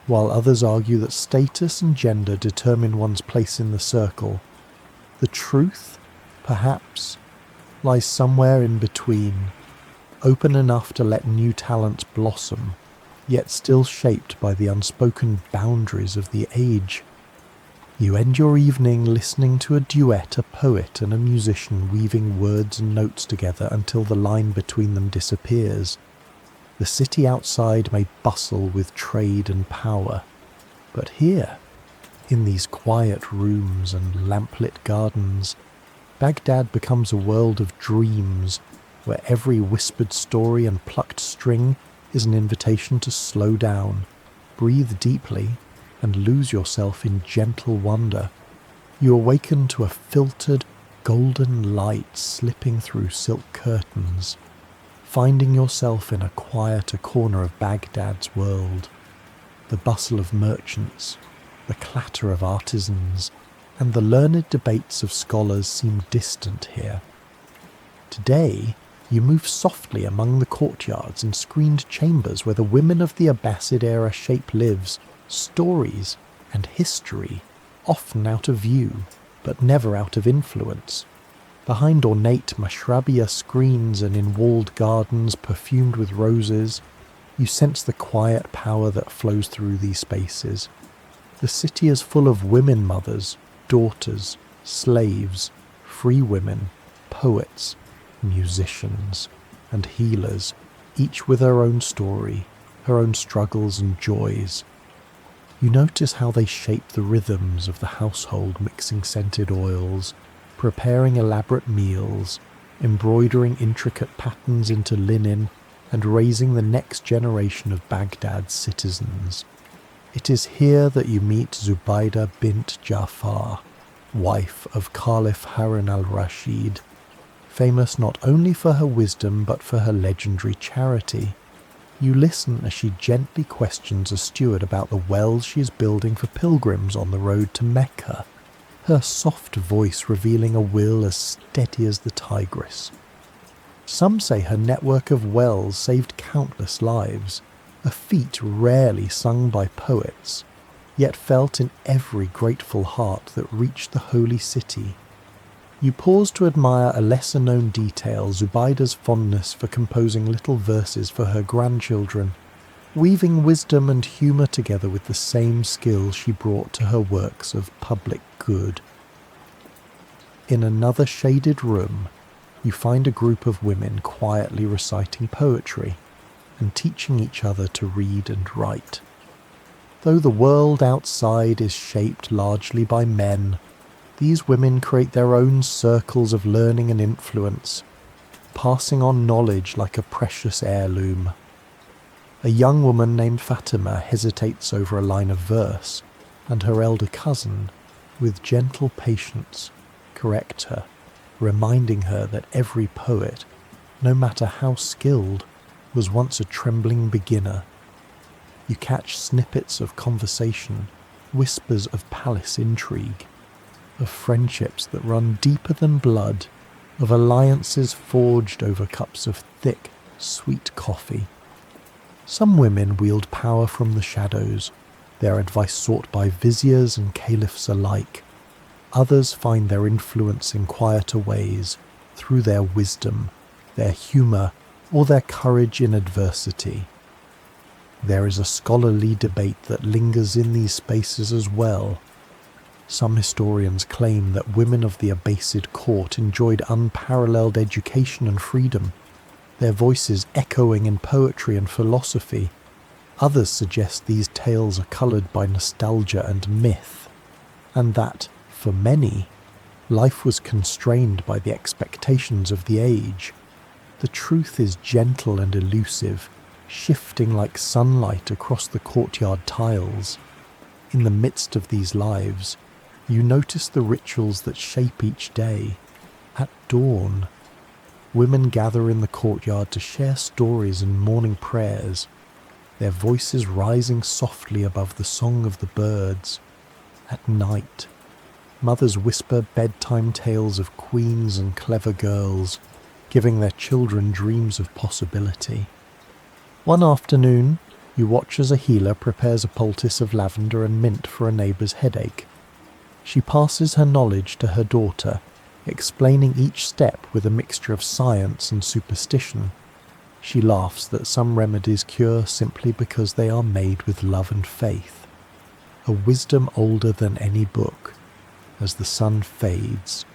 while others argue that status and gender determine one's place in the circle. The truth, perhaps, lies somewhere in between, open enough to let new talents blossom, yet still shaped by the unspoken boundaries of the age. You end your evening listening to a duet, a poet and a musician weaving words and notes together until the line between them disappears. The city outside may bustle with trade and power, but here, in these quiet rooms and lamplit gardens, Baghdad becomes a world of dreams, where every whispered story and plucked string is an invitation to slow down, breathe deeply, and lose yourself in gentle wonder. You awaken to a filtered, golden light slipping through silk curtains, finding yourself in a quieter corner of Baghdad's world. The bustle of merchants, the clatter of artisans, and the learned debates of scholars seem distant here. Today, you move softly among the courtyards and screened chambers where the women of the Abbasid era shape lives, stories, and history, often out of view, but never out of influence. Behind ornate mashrabiyah screens and in walled gardens perfumed with roses, you sense the quiet power that flows through these spaces. The city is full of women mothers, daughters, slaves, free women, poets, musicians, and healers, each with her own story, her own struggles and joys. You notice how they shape the rhythms of the household, mixing scented oils, preparing elaborate meals, embroidering intricate patterns into linen, and raising the next generation of Baghdad's citizens. It is here that you meet Zubaydah bint Ja'far, wife of Caliph Harun al-Rashid, famous not only for her wisdom but for her legendary charity. You listen as she gently questions a steward about the wells she is building for pilgrims on the road to Mecca, her soft voice revealing a will as steady as the Tigris. Some say her network of wells saved countless lives, a feat rarely sung by poets, yet felt in every grateful heart that reached the holy city. You pause to admire a lesser-known detail, Zubayda's fondness for composing little verses for her grandchildren, weaving wisdom and humour together with the same skill she brought to her works of public good. In another shaded room, you find a group of women quietly reciting poetry and teaching each other to read and write. Though the world outside is shaped largely by men, these women create their own circles of learning and influence, passing on knowledge like a precious heirloom. A young woman named Fatima hesitates over a line of verse, and her elder cousin, with gentle patience, corrects her, reminding her that every poet, no matter how skilled, was once a trembling beginner. You catch snippets of conversation, whispers of palace intrigue, of friendships that run deeper than blood, of alliances forged over cups of thick, sweet coffee. Some women wield power from the shadows, their advice sought by viziers and caliphs alike. Others find their influence in quieter ways, through their wisdom, their humour, or their courage in adversity. There is a scholarly debate that lingers in these spaces as well. Some historians claim that women of the Abbasid court enjoyed unparalleled education and freedom, their voices echoing in poetry and philosophy. Others suggest these tales are coloured by nostalgia and myth, and that, for many, life was constrained by the expectations of the age. The truth is gentle and elusive, shifting like sunlight across the courtyard tiles. In the midst of these lives, you notice the rituals that shape each day. At dawn, women gather in the courtyard to share stories and morning prayers, their voices rising softly above the song of the birds. At night, mothers whisper bedtime tales of queens and clever girls, giving their children dreams of possibility. One afternoon, you watch as a healer prepares a poultice of lavender and mint for a neighbour's headache. She passes her knowledge to her daughter, explaining each step with a mixture of science and superstition. She laughs that some remedies cure simply because they are made with love and faith, a wisdom older than any book. As the sun fades,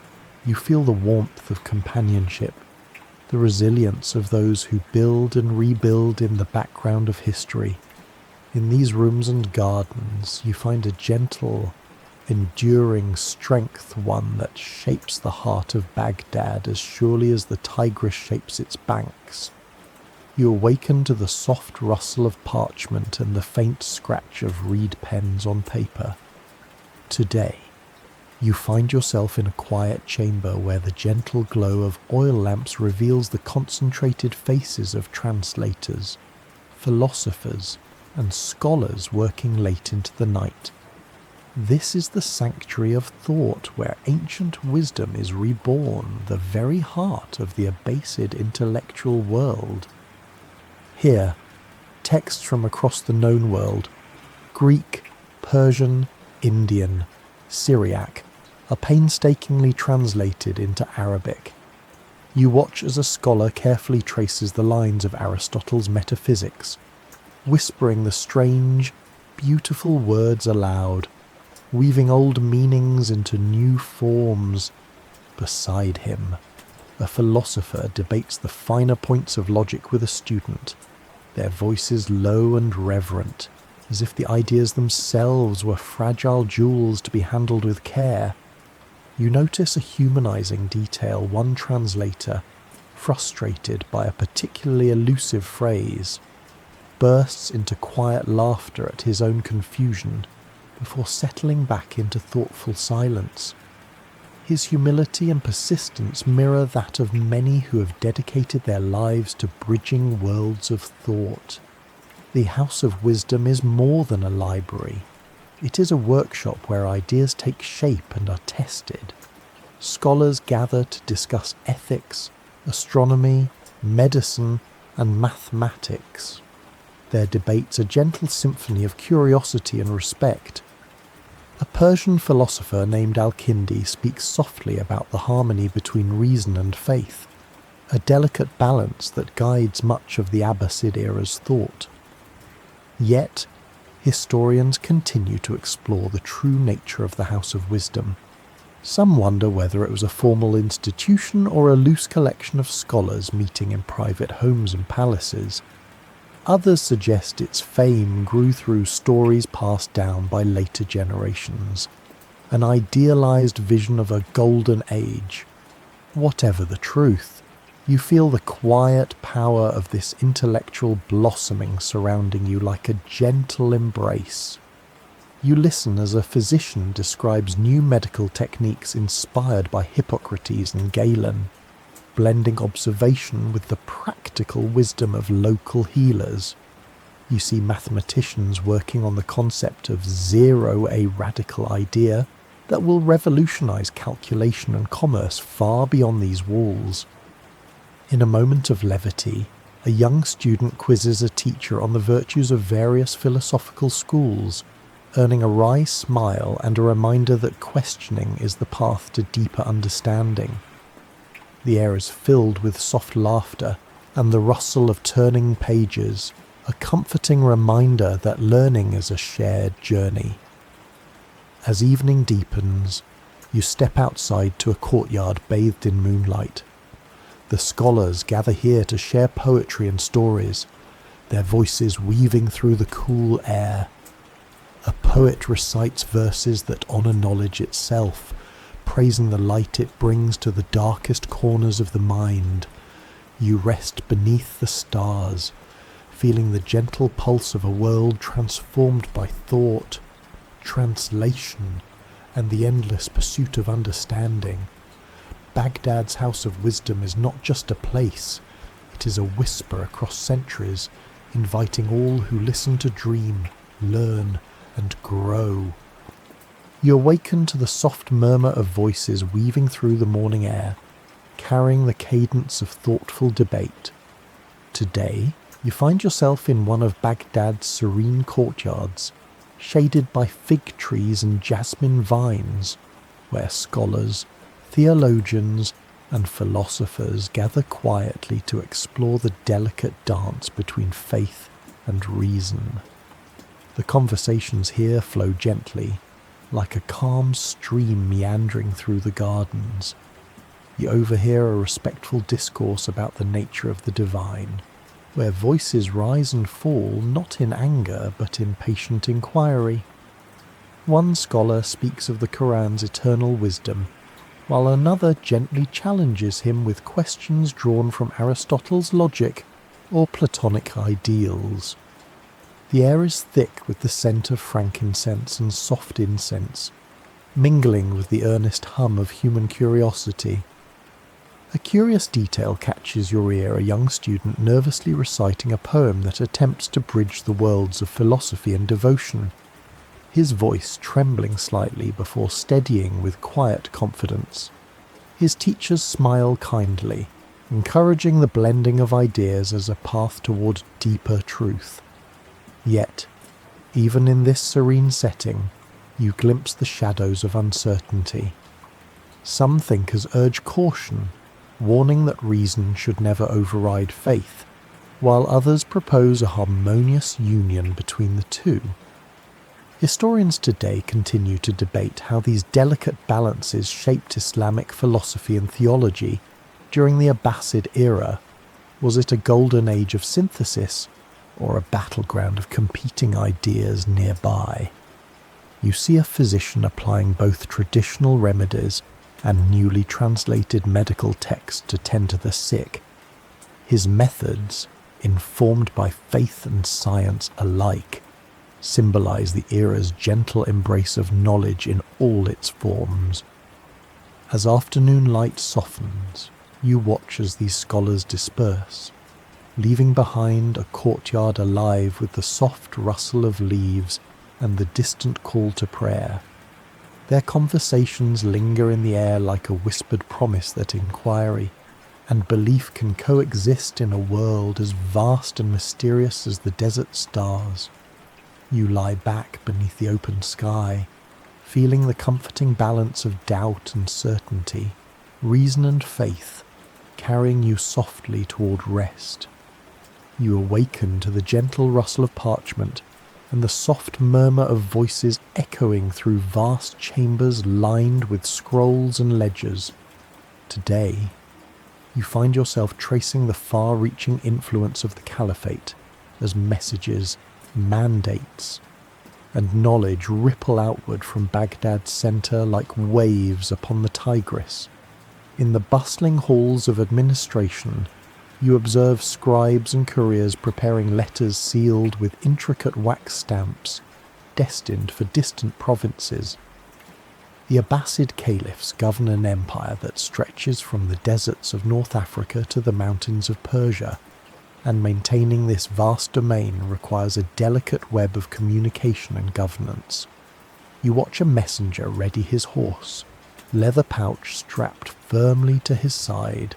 you feel the warmth of companionship, the resilience of those who build and rebuild in the background of history. In these rooms and gardens, you find a gentle, enduring strength, one that shapes the heart of Baghdad as surely as the Tigris shapes its banks. You awaken to the soft rustle of parchment and the faint scratch of reed pens on paper. Today, you find yourself in a quiet chamber where the gentle glow of oil lamps reveals the concentrated faces of translators, philosophers, and scholars working late into the night. This is the sanctuary of thought where ancient wisdom is reborn, the very heart of the Abbasid intellectual world. Here, texts from across the known world, Greek, Persian, Indian, Syriac, are painstakingly translated into Arabic. You watch as a scholar carefully traces the lines of Aristotle's metaphysics, whispering the strange, beautiful words aloud, weaving old meanings into new forms. Beside him, a philosopher debates the finer points of logic with a student, their voices low and reverent, as if the ideas themselves were fragile jewels to be handled with care. You notice a humanizing detail. One translator, frustrated by a particularly elusive phrase, bursts into quiet laughter at his own confusion before settling back into thoughtful silence. His humility and persistence mirror that of many who have dedicated their lives to bridging worlds of thought. The House of Wisdom is more than a library. It is a workshop where ideas take shape and are tested. Scholars gather to discuss ethics, astronomy, medicine, and mathematics. their debates a gentle symphony of curiosity and respect. A Persian philosopher named Al-Kindi speaks softly about the harmony between reason and faith, a delicate balance that guides much of the Abbasid era's thought. Yet, historians continue to explore the true nature of the House of Wisdom. Some wonder whether it was a formal institution or a loose collection of scholars meeting in private homes and palaces. Others suggest its fame grew through stories passed down by later generations, an idealized vision of a golden age. Whatever the truth, you feel the quiet power of this intellectual blossoming surrounding you like a gentle embrace. You listen as a physician describes new medical techniques inspired by Hippocrates and Galen, blending observation with the practical wisdom of local healers. You see mathematicians working on the concept of zero, a radical idea that will revolutionize calculation and commerce far beyond these walls. In a moment of levity, a young student quizzes a teacher on the virtues of various philosophical schools, earning a wry smile and a reminder that questioning is the path to deeper understanding. The air is filled with soft laughter and the rustle of turning pages, a comforting reminder that learning is a shared journey. As evening deepens, you step outside to a courtyard bathed in moonlight. The scholars gather here to share poetry and stories, their voices weaving through the cool air. A poet recites verses that honour knowledge itself, praising the light it brings to the darkest corners of the mind. You rest beneath the stars, feeling the gentle pulse of a world transformed by thought, translation, and the endless pursuit of understanding. Baghdad's House of Wisdom is not just a place, it is a whisper across centuries, inviting all who listen to dream, learn, and grow. You awaken to the soft murmur of voices weaving through the morning air, carrying the cadence of thoughtful debate. Today, you find yourself in one of Baghdad's serene courtyards, shaded by fig trees and jasmine vines, where scholars, theologians, and philosophers gather quietly to explore the delicate dance between faith and reason. The conversations here flow gently, like a calm stream meandering through the gardens. You overhear a respectful discourse about the nature of the divine, where voices rise and fall not in anger but in patient inquiry. One scholar speaks of the Quran's eternal wisdom, while another gently challenges him with questions drawn from Aristotle's logic or Platonic ideals. The air is thick with the scent of frankincense and soft incense, mingling with the earnest hum of human curiosity. A curious detail catches your ear, a young student nervously reciting a poem that attempts to bridge the worlds of philosophy and devotion, his voice trembling slightly before steadying with quiet confidence. His teachers smile kindly, encouraging the blending of ideas as a path toward deeper truth. Yet, even in this serene setting, you glimpse the shadows of uncertainty. Some thinkers urge caution, warning that reason should never override faith, while others propose a harmonious union between the two. Historians today continue to debate how these delicate balances shaped Islamic philosophy and theology during the Abbasid era. Was it a golden age of synthesis, or a battleground of competing ideas nearby? You see a physician applying both traditional remedies and newly translated medical texts to tend to the sick. His methods, informed by faith and science alike, symbolize the era's gentle embrace of knowledge in all its forms. As afternoon light softens, you watch as these scholars disperse, leaving behind a courtyard alive with the soft rustle of leaves and the distant call to prayer. Their conversations linger in the air like a whispered promise that inquiry, and belief can coexist in a world as vast and mysterious as the desert stars. You lie back beneath the open sky, feeling the comforting balance of doubt and certainty, reason and faith, carrying you softly toward rest. You awaken to the gentle rustle of parchment and the soft murmur of voices echoing through vast chambers lined with scrolls and ledgers. Today, you find yourself tracing the far-reaching influence of the Caliphate as messages, mandates, and knowledge ripple outward from Baghdad's centre like waves upon the Tigris. In the bustling halls of administration, you observe scribes and couriers preparing letters sealed with intricate wax stamps, destined for distant provinces. The Abbasid caliphs govern an empire that stretches from the deserts of North Africa to the mountains of Persia, and maintaining this vast domain requires a delicate web of communication and governance. You watch a messenger ready his horse, leather pouch strapped firmly to his side.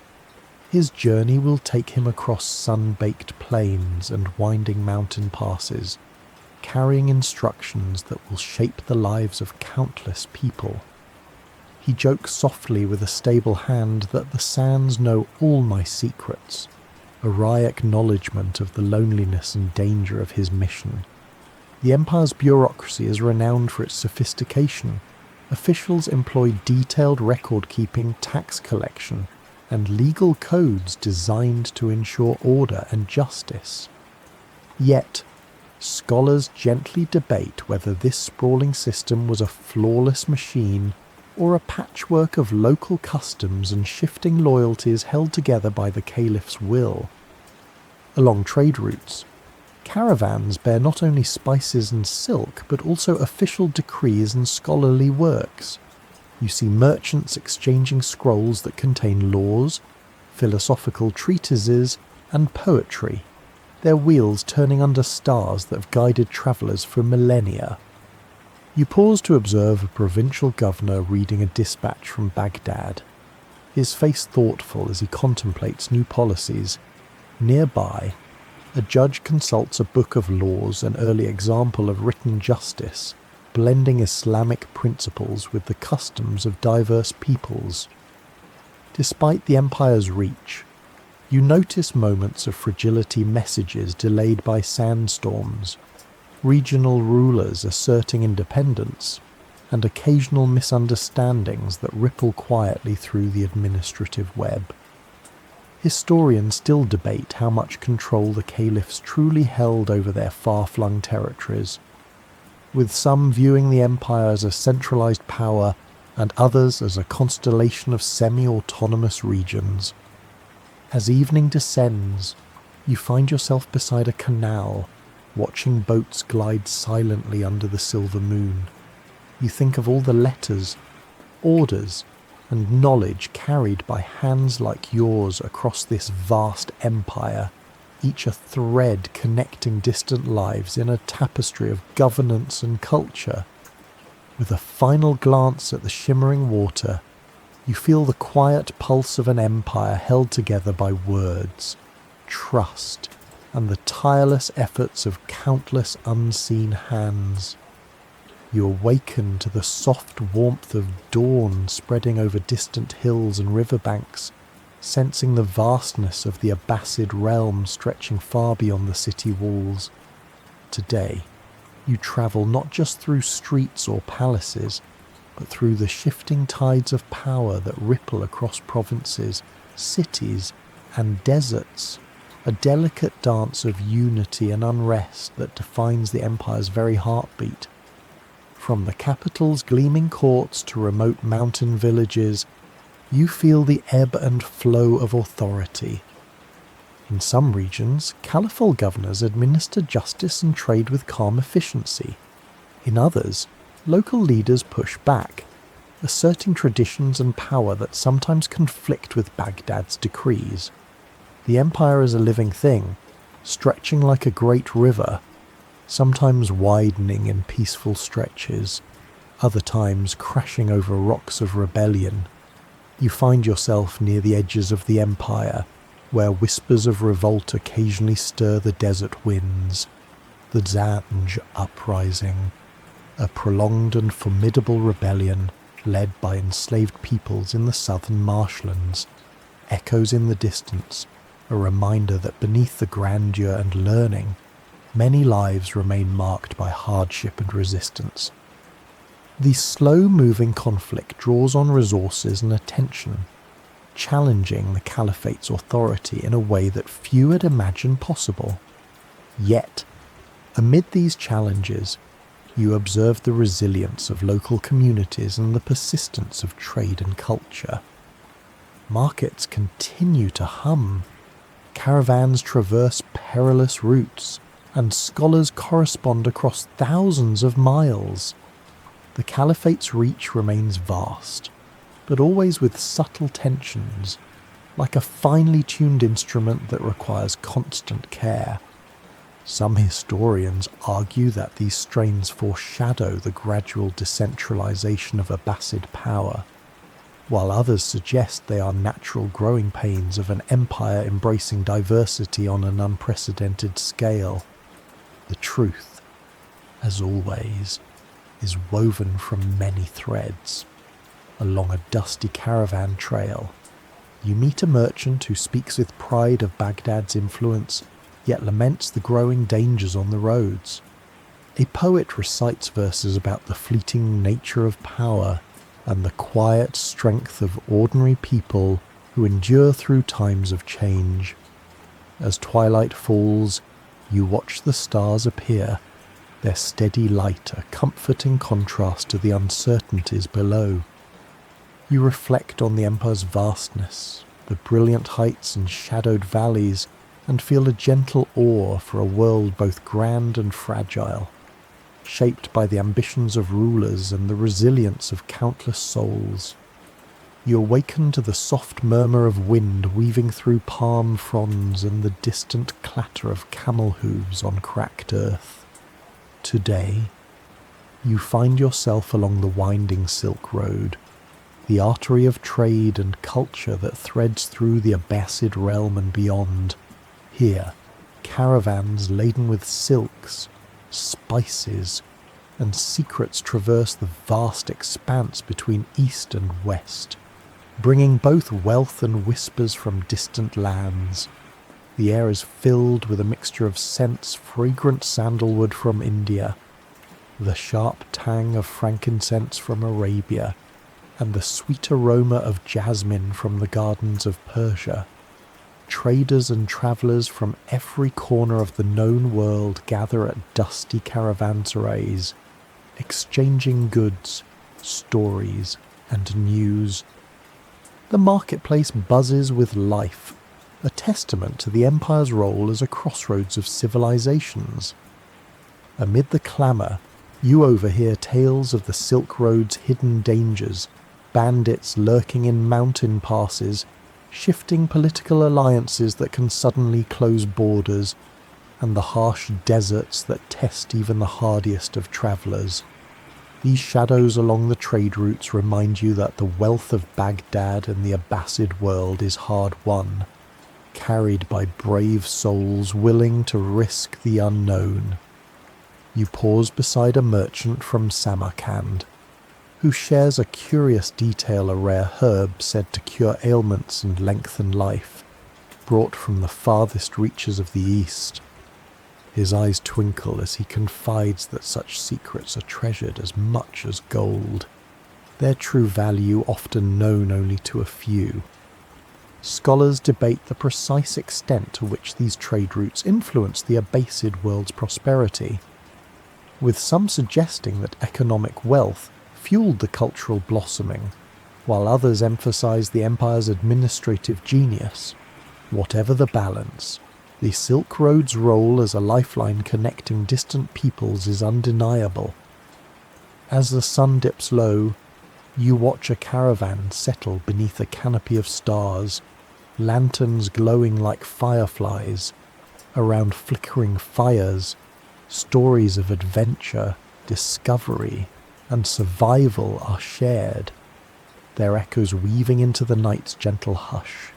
His journey will take him across sun-baked plains and winding mountain passes, carrying instructions that will shape the lives of countless people. He jokes softly with a stable hand that the sands know all my secrets, a wry acknowledgement of the loneliness and danger of his mission. The empire's bureaucracy is renowned for its sophistication. Officials employ detailed record-keeping, tax collection, and legal codes designed to ensure order and justice. Yet, scholars gently debate whether this sprawling system was a flawless machine or a patchwork of local customs and shifting loyalties held together by the caliph's will. Along trade routes, caravans bear not only spices and silk, but also official decrees and scholarly works. You see merchants exchanging scrolls that contain laws, philosophical treatises, and poetry, their wheels turning under stars that have guided travellers for millennia. You pause to observe a provincial governor reading a dispatch from Baghdad, his face thoughtful as he contemplates new policies. Nearby, a judge consults a book of laws, an early example of written justice, blending Islamic principles with the customs of diverse peoples. Despite the empire's reach, you notice moments of fragility, messages delayed by sandstorms, regional rulers asserting independence, and occasional misunderstandings that ripple quietly through the administrative web. Historians still debate how much control the caliphs truly held over their far-flung territories, with some viewing the empire as a centralized power and others as a constellation of semi-autonomous regions. As evening descends, you find yourself beside a canal, watching boats glide silently under the silver moon. You think of all the letters, orders, and knowledge carried by hands like yours across this vast empire, each a thread connecting distant lives in a tapestry of governance and culture. With a final glance at the shimmering water, you feel the quiet pulse of an empire held together by words, trust, and the tireless efforts of countless unseen hands. You awaken to the soft warmth of dawn spreading over distant hills and riverbanks, sensing the vastness of the Abbasid realm stretching far beyond the city walls. Today, you travel not just through streets or palaces, but through the shifting tides of power that ripple across provinces, cities, and deserts, a delicate dance of unity and unrest that defines the empire's very heartbeat. From the capital's gleaming courts to remote mountain villages, you feel the ebb and flow of authority. In some regions, caliphal governors administer justice and trade with calm efficiency. In others, local leaders push back, asserting traditions and power that sometimes conflict with Baghdad's decrees. The empire is a living thing, stretching like a great river, sometimes widening in peaceful stretches, other times crashing over rocks of rebellion. You find yourself near the edges of the empire, where whispers of revolt occasionally stir the desert winds. The Zanj uprising, a prolonged and formidable rebellion led by enslaved peoples in the southern marshlands, echoes in the distance, a reminder that beneath the grandeur and learning, many lives remain marked by hardship and resistance. The slow-moving conflict draws on resources and attention, challenging the Caliphate's authority in a way that few had imagined possible. Yet, amid these challenges, you observe the resilience of local communities and the persistence of trade and culture. Markets continue to hum, caravans traverse perilous routes, and scholars correspond across thousands of miles. The Caliphate's reach remains vast, but always with subtle tensions, like a finely tuned instrument that requires constant care. Some historians argue that these strains foreshadow the gradual decentralization of Abbasid power, while others suggest they are natural growing pains of an empire embracing diversity on an unprecedented scale. The truth, as always, is woven from many threads. Along a dusty caravan trail, you meet a merchant who speaks with pride of Baghdad's influence, yet laments the growing dangers on the roads. A poet recites verses about the fleeting nature of power and the quiet strength of ordinary people who endure through times of change. As twilight falls, you watch the stars appear, their steady light a comforting contrast to the uncertainties below. You reflect on the empire's vastness, the brilliant heights and shadowed valleys, and feel a gentle awe for a world both grand and fragile, shaped by the ambitions of rulers and the resilience of countless souls. You awaken to the soft murmur of wind weaving through palm fronds and the distant clatter of camel hooves on cracked earth. Today, you find yourself along the winding Silk Road, the artery of trade and culture that threads through the Abbasid realm and beyond. Here, caravans laden with silks, spices, and secrets traverse the vast expanse between east and west, bringing both wealth and whispers from distant lands. The air is filled with a mixture of scents, fragrant sandalwood from India, the sharp tang of frankincense from Arabia, and the sweet aroma of jasmine from the gardens of Persia. Traders and travellers from every corner of the known world gather at dusty caravanserais, exchanging goods, stories, and news. The marketplace buzzes with life, a testament to the empire's role as a crossroads of civilizations. Amid the clamour, you overhear tales of the Silk Road's hidden dangers, bandits lurking in mountain passes, shifting political alliances that can suddenly close borders, and the harsh deserts that test even the hardiest of travellers. These shadows along the trade routes remind you that the wealth of Baghdad and the Abbasid world is hard-won, carried by brave souls willing to risk the unknown. You pause beside a merchant from Samarkand, who shares a curious detail, a rare herb said to cure ailments and lengthen life, brought from the farthest reaches of the East. His eyes twinkle as he confides that such secrets are treasured as much as gold, their true value often known only to a few. Scholars debate the precise extent to which these trade routes influence the Abbasid world's prosperity, with some suggesting that economic wealth fueled the cultural blossoming, while others emphasize the empire's administrative genius. Whatever the balance, the Silk Road's role as a lifeline connecting distant peoples is undeniable. As the sun dips low, you watch a caravan settle beneath a canopy of stars, lanterns glowing like fireflies. Around flickering fires, stories of adventure, discovery, and survival are shared. their echoes weaving into the night's gentle hush.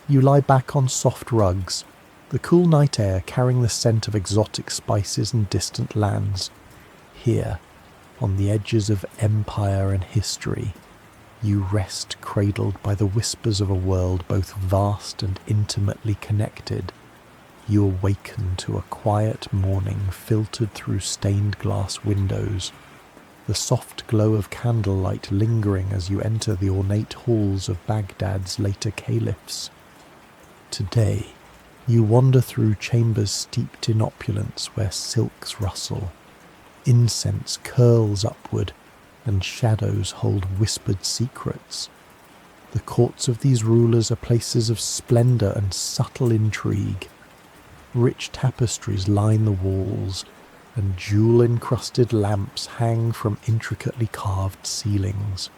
You lie back on soft rugs, the cool night air carrying the scent of exotic spices and distant lands. Here, on the edges of empire and history, you rest cradled by the whispers of a world both vast and intimately connected. You awaken to a quiet morning filtered through stained glass windows, the soft glow of candlelight lingering as you enter the ornate halls of Baghdad's later caliphs. Today, you wander through chambers steeped in opulence where silks rustle, incense curls upward, and shadows hold whispered secrets. The courts of these rulers are places of splendour and subtle intrigue. Rich tapestries line the walls, and jewel-encrusted lamps hang from intricately carved ceilings.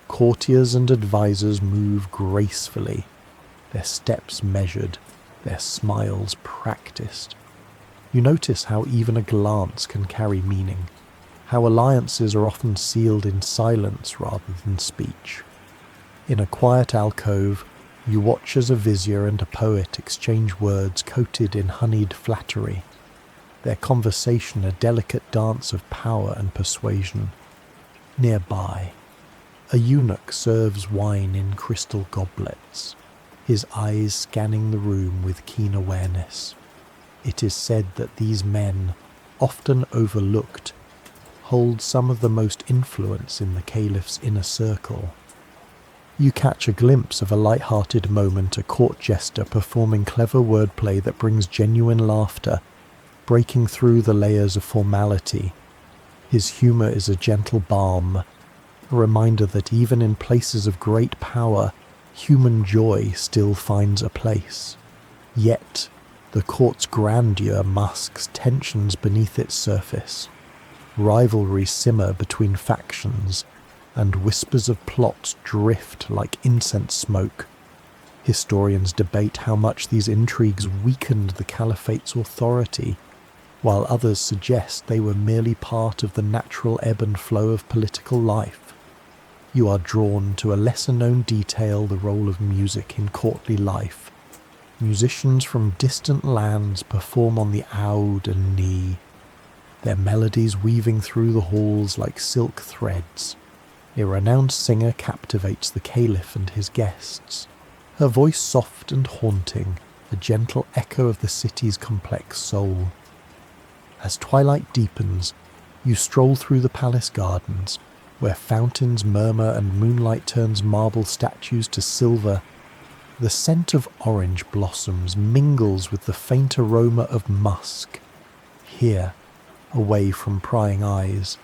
Courtiers and advisors move gracefully, their steps measured, their smiles practiced. You notice how even a glance can carry meaning, how alliances are often sealed in silence rather than speech. In a quiet alcove, you watch as a vizier and a poet exchange words coated in honeyed flattery, their conversation a delicate dance of power and persuasion. Nearby, a eunuch serves wine in crystal goblets, his eyes scanning the room with keen awareness. It is said that these men, often overlooked, hold some of the most influence in the caliph's inner circle. You catch a glimpse of a light-hearted moment, a court jester performing clever wordplay that brings genuine laughter, breaking through the layers of formality. His humour is a gentle balm, a reminder that even in places of great power, human joy still finds a place. Yet, the court's grandeur masks tensions beneath its surface. Rivalries simmer between factions, and whispers of plots drift like incense smoke. Historians debate how much these intrigues weakened the Caliphate's authority, while others suggest they were merely part of the natural ebb and flow of political life. You are drawn to a lesser-known detail, the role of music in courtly life. Musicians from distant lands perform on the oud and knee, their melodies weaving through the halls like silk threads. A renowned singer captivates the caliph and his guests, her voice soft and haunting, a gentle echo of the city's complex soul. As twilight deepens, you stroll through the palace gardens, where fountains murmur and moonlight turns marble statues to silver. The scent of orange blossoms mingles with the faint aroma of musk. Here, away from prying eyes,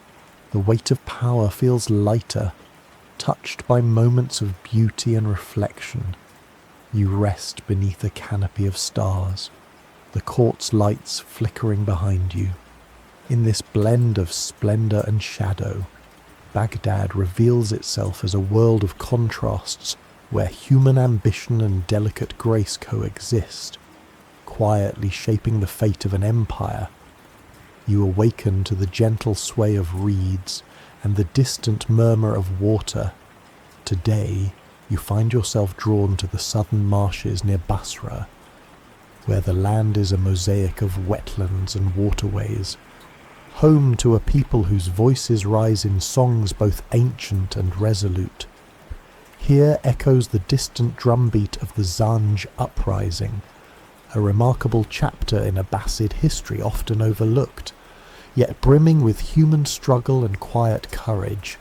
the weight of power feels lighter, touched by moments of beauty and reflection. You rest beneath a canopy of stars, the court's lights flickering behind you. In this blend of splendour and shadow, Baghdad reveals itself as a world of contrasts where human ambition and delicate grace coexist, quietly shaping the fate of an empire. You awaken to the gentle sway of reeds and the distant murmur of water. Today, you find yourself drawn to the southern marshes near Basra, where the land is a mosaic of wetlands and waterways, home to a people whose voices rise in songs both ancient and resolute. Here echoes the distant drumbeat of the Zanj uprising, a remarkable chapter in Abbasid history often overlooked, yet brimming with human struggle and quiet courage.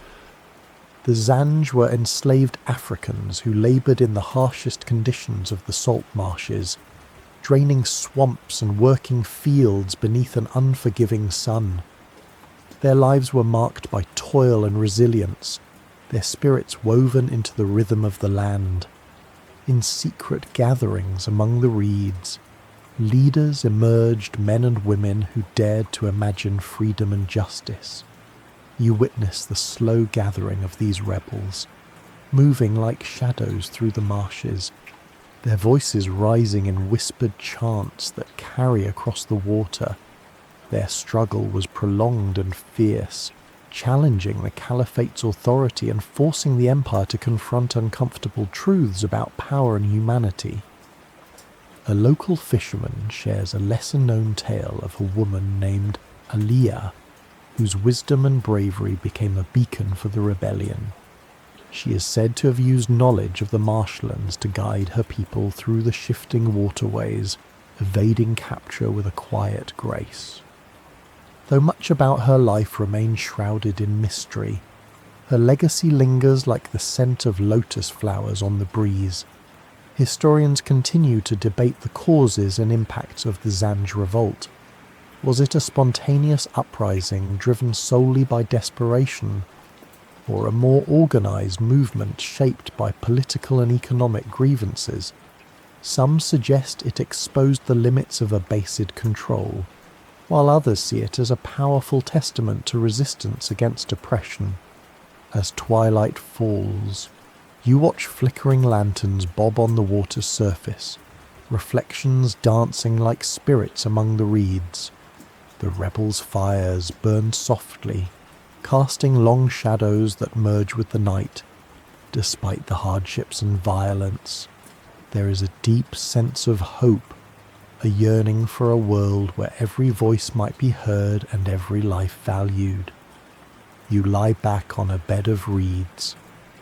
The Zanj were enslaved Africans who laboured in the harshest conditions of the salt marshes, draining swamps and working fields beneath an unforgiving sun. Their lives were marked by toil and resilience, their spirits woven into the rhythm of the land. In secret gatherings among the reeds, leaders emerged, men and women who dared to imagine freedom and justice. You witness the slow gathering of these rebels, moving like shadows through the marshes, their voices rising in whispered chants that carry across the water. Their struggle was prolonged and fierce, challenging the Caliphate's authority and forcing the empire to confront uncomfortable truths about power and humanity. A local fisherman shares a lesser-known tale of a woman named Aliyah, whose wisdom and bravery became a beacon for the rebellion. She is said to have used knowledge of the marshlands to guide her people through the shifting waterways, evading capture with a quiet grace. Though much about her life remains shrouded in mystery, her legacy lingers like the scent of lotus flowers on the breeze. Historians continue to debate the causes and impacts of the Zanj revolt. Was it a spontaneous uprising driven solely by desperation, or a more organised movement shaped by political and economic grievances? Some suggest it exposed the limits of Abbasid control, while others see it as a powerful testament to resistance against oppression. As twilight falls, you watch flickering lanterns bob on the water's surface, reflections dancing like spirits among the reeds. The rebels' fires burn softly, casting long shadows that merge with the night. Despite the hardships and violence, there is a deep sense of hope, a yearning for a world where every voice might be heard and every life valued. You lie back on a bed of reeds,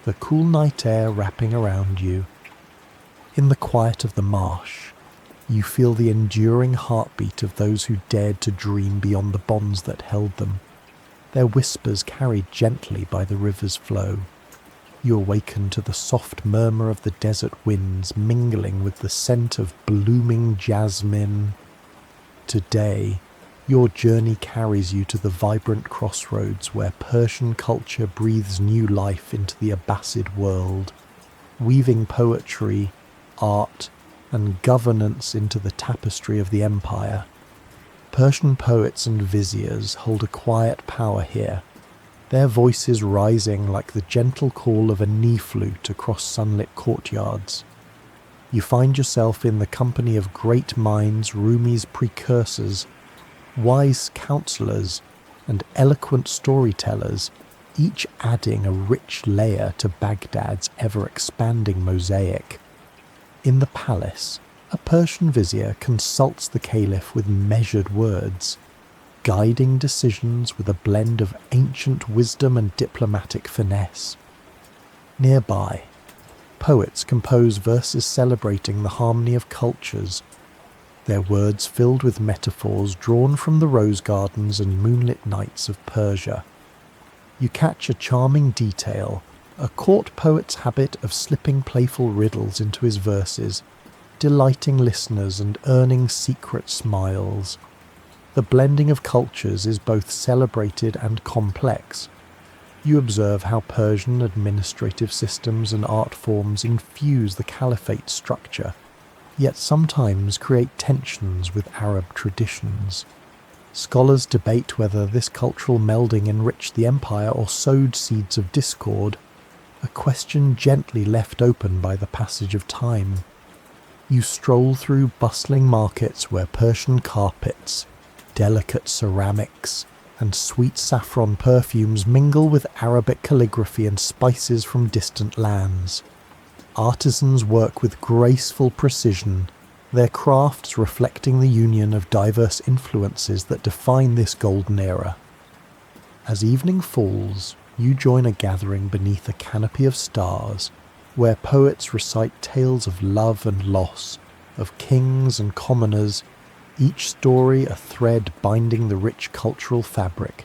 the cool night air wrapping around you. In the quiet of the marsh, you feel the enduring heartbeat of those who dared to dream beyond the bonds that held them, their whispers carried gently by the river's flow. You awaken to the soft murmur of the desert winds mingling with the scent of blooming jasmine. Today, your journey carries you to the vibrant crossroads where Persian culture breathes new life into the Abbasid world, weaving poetry, art, and governance into the tapestry of the empire. Persian poets and viziers hold a quiet power here, their voices rising like the gentle call of a knee flute across sunlit courtyards. You find yourself in the company of great minds, Rumi's precursors, wise counsellors, and eloquent storytellers, each adding a rich layer to Baghdad's ever-expanding mosaic. In the palace, a Persian vizier consults the caliph with measured words, guiding decisions with a blend of ancient wisdom and diplomatic finesse. Nearby, poets compose verses celebrating the harmony of cultures, their words filled with metaphors drawn from the rose gardens and moonlit nights of Persia. You catch a charming detail, a court poet's habit of slipping playful riddles into his verses, delighting listeners and earning secret smiles. The blending of cultures is both celebrated and complex. You observe how Persian administrative systems and art forms infuse the Caliphate structure, yet sometimes create tensions with Arab traditions. Scholars debate whether this cultural melding enriched the empire or sowed seeds of discord, a question gently left open by the passage of time. You stroll through bustling markets where Persian carpets, delicate ceramics, and sweet saffron perfumes mingle with Arabic calligraphy and spices from distant lands. Artisans work with graceful precision, their crafts reflecting the union of diverse influences that define this golden era. As evening falls, you join a gathering beneath a canopy of stars, where poets recite tales of love and loss, of kings and commoners, each story a thread binding the rich cultural fabric.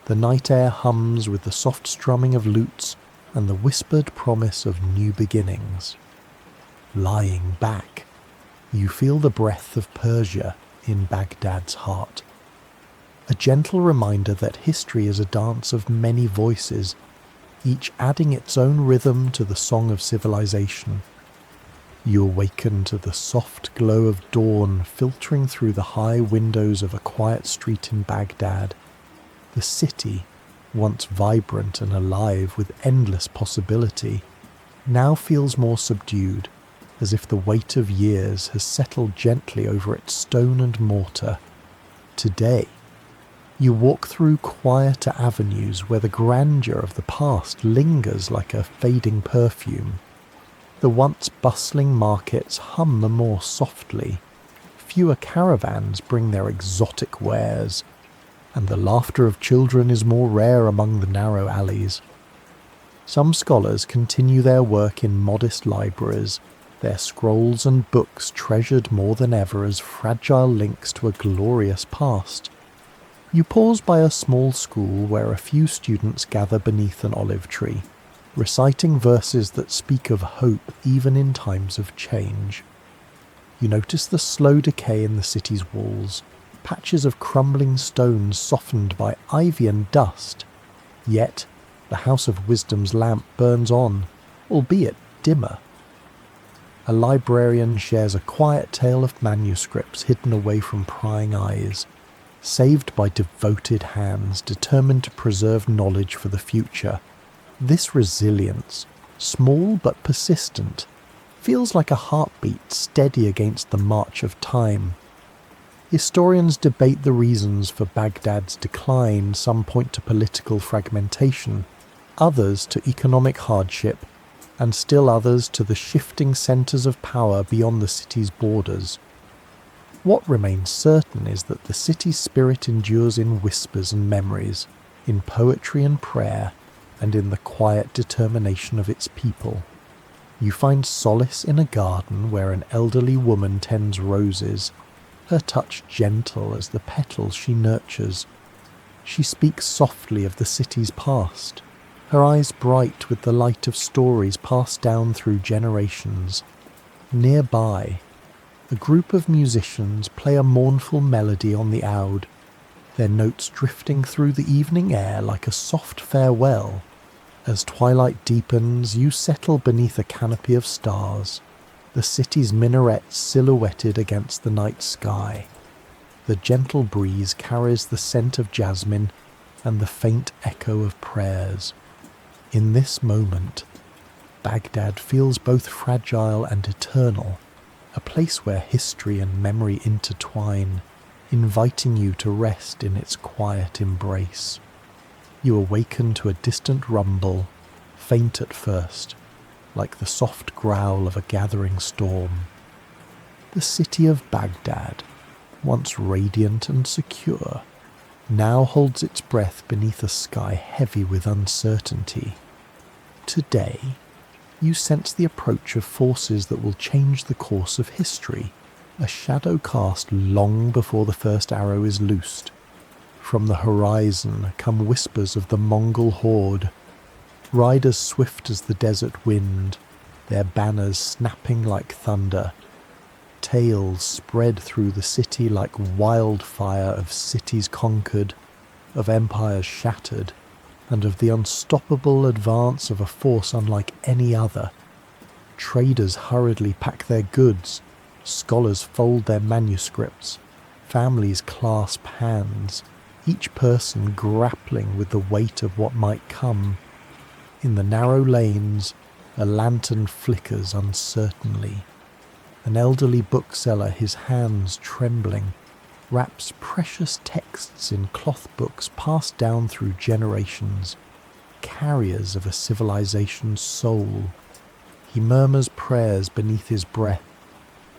The night air hums with the soft strumming of lutes and the whispered promise of new beginnings. Lying back, you feel the breath of Persia in Baghdad's heart. A gentle reminder that history is a dance of many voices, each adding its own rhythm to the song of civilization. You awaken to the soft glow of dawn filtering through the high windows of a quiet street in Baghdad. The city, once vibrant and alive with endless possibility, now feels more subdued, as if the weight of years has settled gently over its stone and mortar. Today, You walk through quieter avenues where the grandeur of the past lingers like a fading perfume. The once bustling markets hum more softly. Fewer caravans bring their exotic wares, and the laughter of children is more rare among the narrow alleys. Some scholars continue their work in modest libraries, their scrolls and books treasured more than ever as fragile links to a glorious past. You pause by a small school where a few students gather beneath an olive tree, reciting verses that speak of hope even in times of change. You notice the slow decay in the city's walls, patches of crumbling stones softened by ivy and dust. Yet, the House of Wisdom's lamp burns on, albeit dimmer. A librarian shares a quiet tale of manuscripts hidden away from prying eyes, saved by devoted hands determined to preserve knowledge for the future. This resilience, small but persistent, feels like a heartbeat steady against the march of time. Historians debate the reasons for Baghdad's decline. Some point to political fragmentation, others to economic hardship, and still others to the shifting centres of power beyond the city's borders. What remains certain is that the city's spirit endures in whispers and memories, in poetry and prayer, and in the quiet determination of its people. You find solace in a garden where an elderly woman tends roses, her touch gentle as the petals she nurtures. She speaks softly of the city's past, her eyes bright with the light of stories passed down through generations. Nearby, a group of musicians play a mournful melody on the oud, their notes drifting through the evening air like a soft farewell. As twilight deepens, you settle beneath a canopy of stars, the city's minarets silhouetted against the night sky. The gentle breeze carries the scent of jasmine and the faint echo of prayers. In this moment, Baghdad feels both fragile and eternal, a place where history and memory intertwine, inviting you to rest in its quiet embrace. You awaken to a distant rumble, faint at first, like the soft growl of a gathering storm. The city of Baghdad, once radiant and secure, now holds its breath beneath a sky heavy with uncertainty. Today, you sense the approach of forces that will change the course of history, a shadow cast long before the first arrow is loosed. From the horizon come whispers of the Mongol horde, riders swift as the desert wind, their banners snapping like thunder. Tales spread through the city like wildfire of cities conquered, of empires shattered, and of the unstoppable advance of a force unlike any other. Traders hurriedly pack their goods, scholars fold their manuscripts, families clasp hands, each person grappling with the weight of what might come. In the narrow lanes, a lantern flickers uncertainly. An elderly bookseller, his hands trembling, wraps precious texts in cloth books passed down through generations, carriers of a civilization's soul. He murmurs prayers beneath his breath,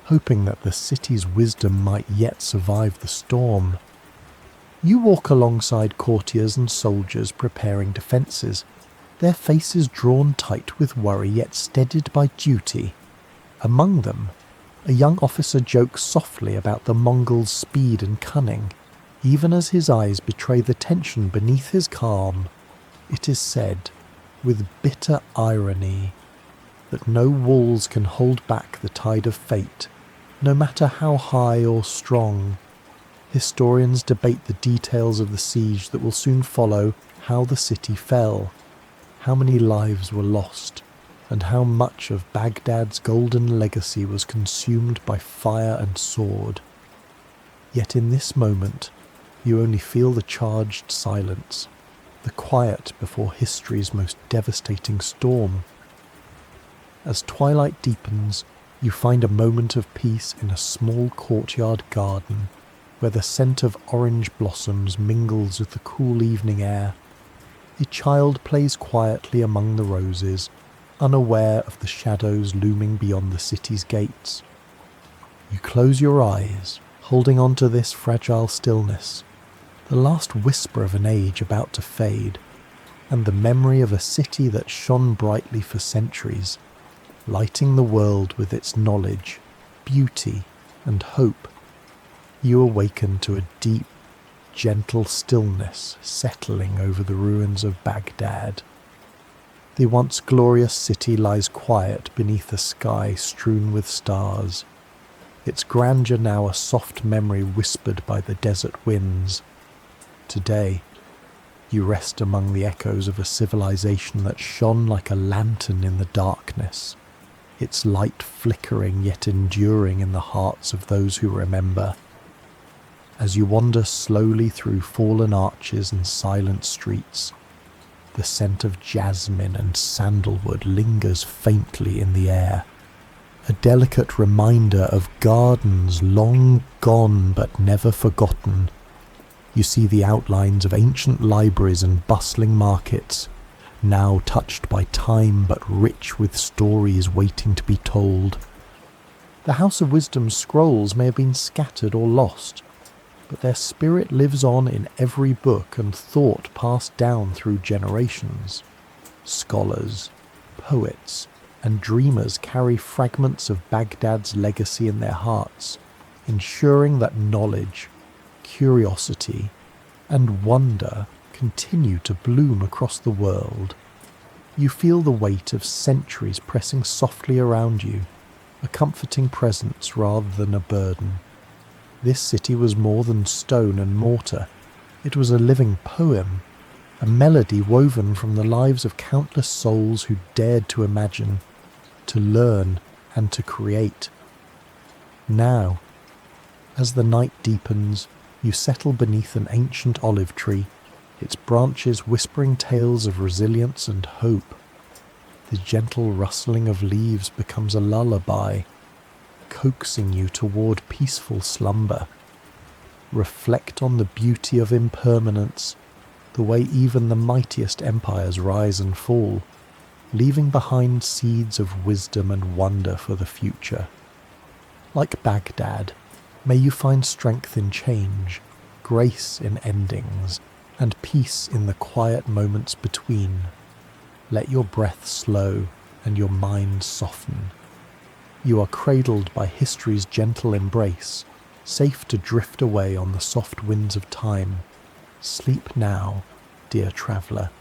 hoping that the city's wisdom might yet survive the storm. You walk alongside courtiers and soldiers preparing defences, their faces drawn tight with worry yet steadied by duty. Among them, a young officer jokes softly about the Mongols' speed and cunning, even as his eyes betray the tension beneath his calm. It is said, with bitter irony, that no walls can hold back the tide of fate, no matter how high or strong. Historians debate the details of the siege that will soon follow, how the city fell, how many lives were lost, and how much of Baghdad's golden legacy was consumed by fire and sword. Yet in this moment, you only feel the charged silence, the quiet before history's most devastating storm. As twilight deepens, you find a moment of peace in a small courtyard garden. where the scent of orange blossoms mingles with the cool evening air. A child plays quietly among the roses, unaware of the shadows looming beyond the city's gates. You close your eyes, holding on to this fragile stillness, the last whisper of an age about to fade, and the memory of a city that shone brightly for centuries, lighting the world with its knowledge, beauty, and hope. You awaken to a deep, gentle stillness settling over the ruins of Baghdad. The once glorious city lies quiet beneath a sky strewn with stars, its grandeur now a soft memory whispered by the desert winds. Today, you rest among the echoes of a civilization that shone like a lantern in the darkness, its light flickering yet enduring in the hearts of those who remember. As you wander slowly through fallen arches and silent streets, the scent of jasmine and sandalwood lingers faintly in the air, a delicate reminder of gardens long gone but never forgotten. You see the outlines of ancient libraries and bustling markets, now touched by time but rich with stories waiting to be told. The House of Wisdom's scrolls may have been scattered or lost, but their spirit lives on in every book and thought passed down through generations. Scholars, poets, and dreamers carry fragments of Baghdad's legacy in their hearts, ensuring that knowledge, curiosity, and wonder continue to bloom across the world. You feel the weight of centuries pressing softly around you, a comforting presence rather than a burden. This city was more than stone and mortar. It was a living poem, a melody woven from the lives of countless souls who dared to imagine, to learn, and to create. Now, as the night deepens, you settle beneath an ancient olive tree, its branches whispering tales of resilience and hope. The gentle rustling of leaves becomes a lullaby, coaxing you toward peaceful slumber. Reflect on the beauty of impermanence, the way even the mightiest empires rise and fall, leaving behind seeds of wisdom and wonder for the future. Like Baghdad, may you find strength in change, grace in endings, and peace in the quiet moments between. Let your breath slow and your mind soften. You are cradled by history's gentle embrace, safe to drift away on the soft winds of time. Sleep now, dear traveller.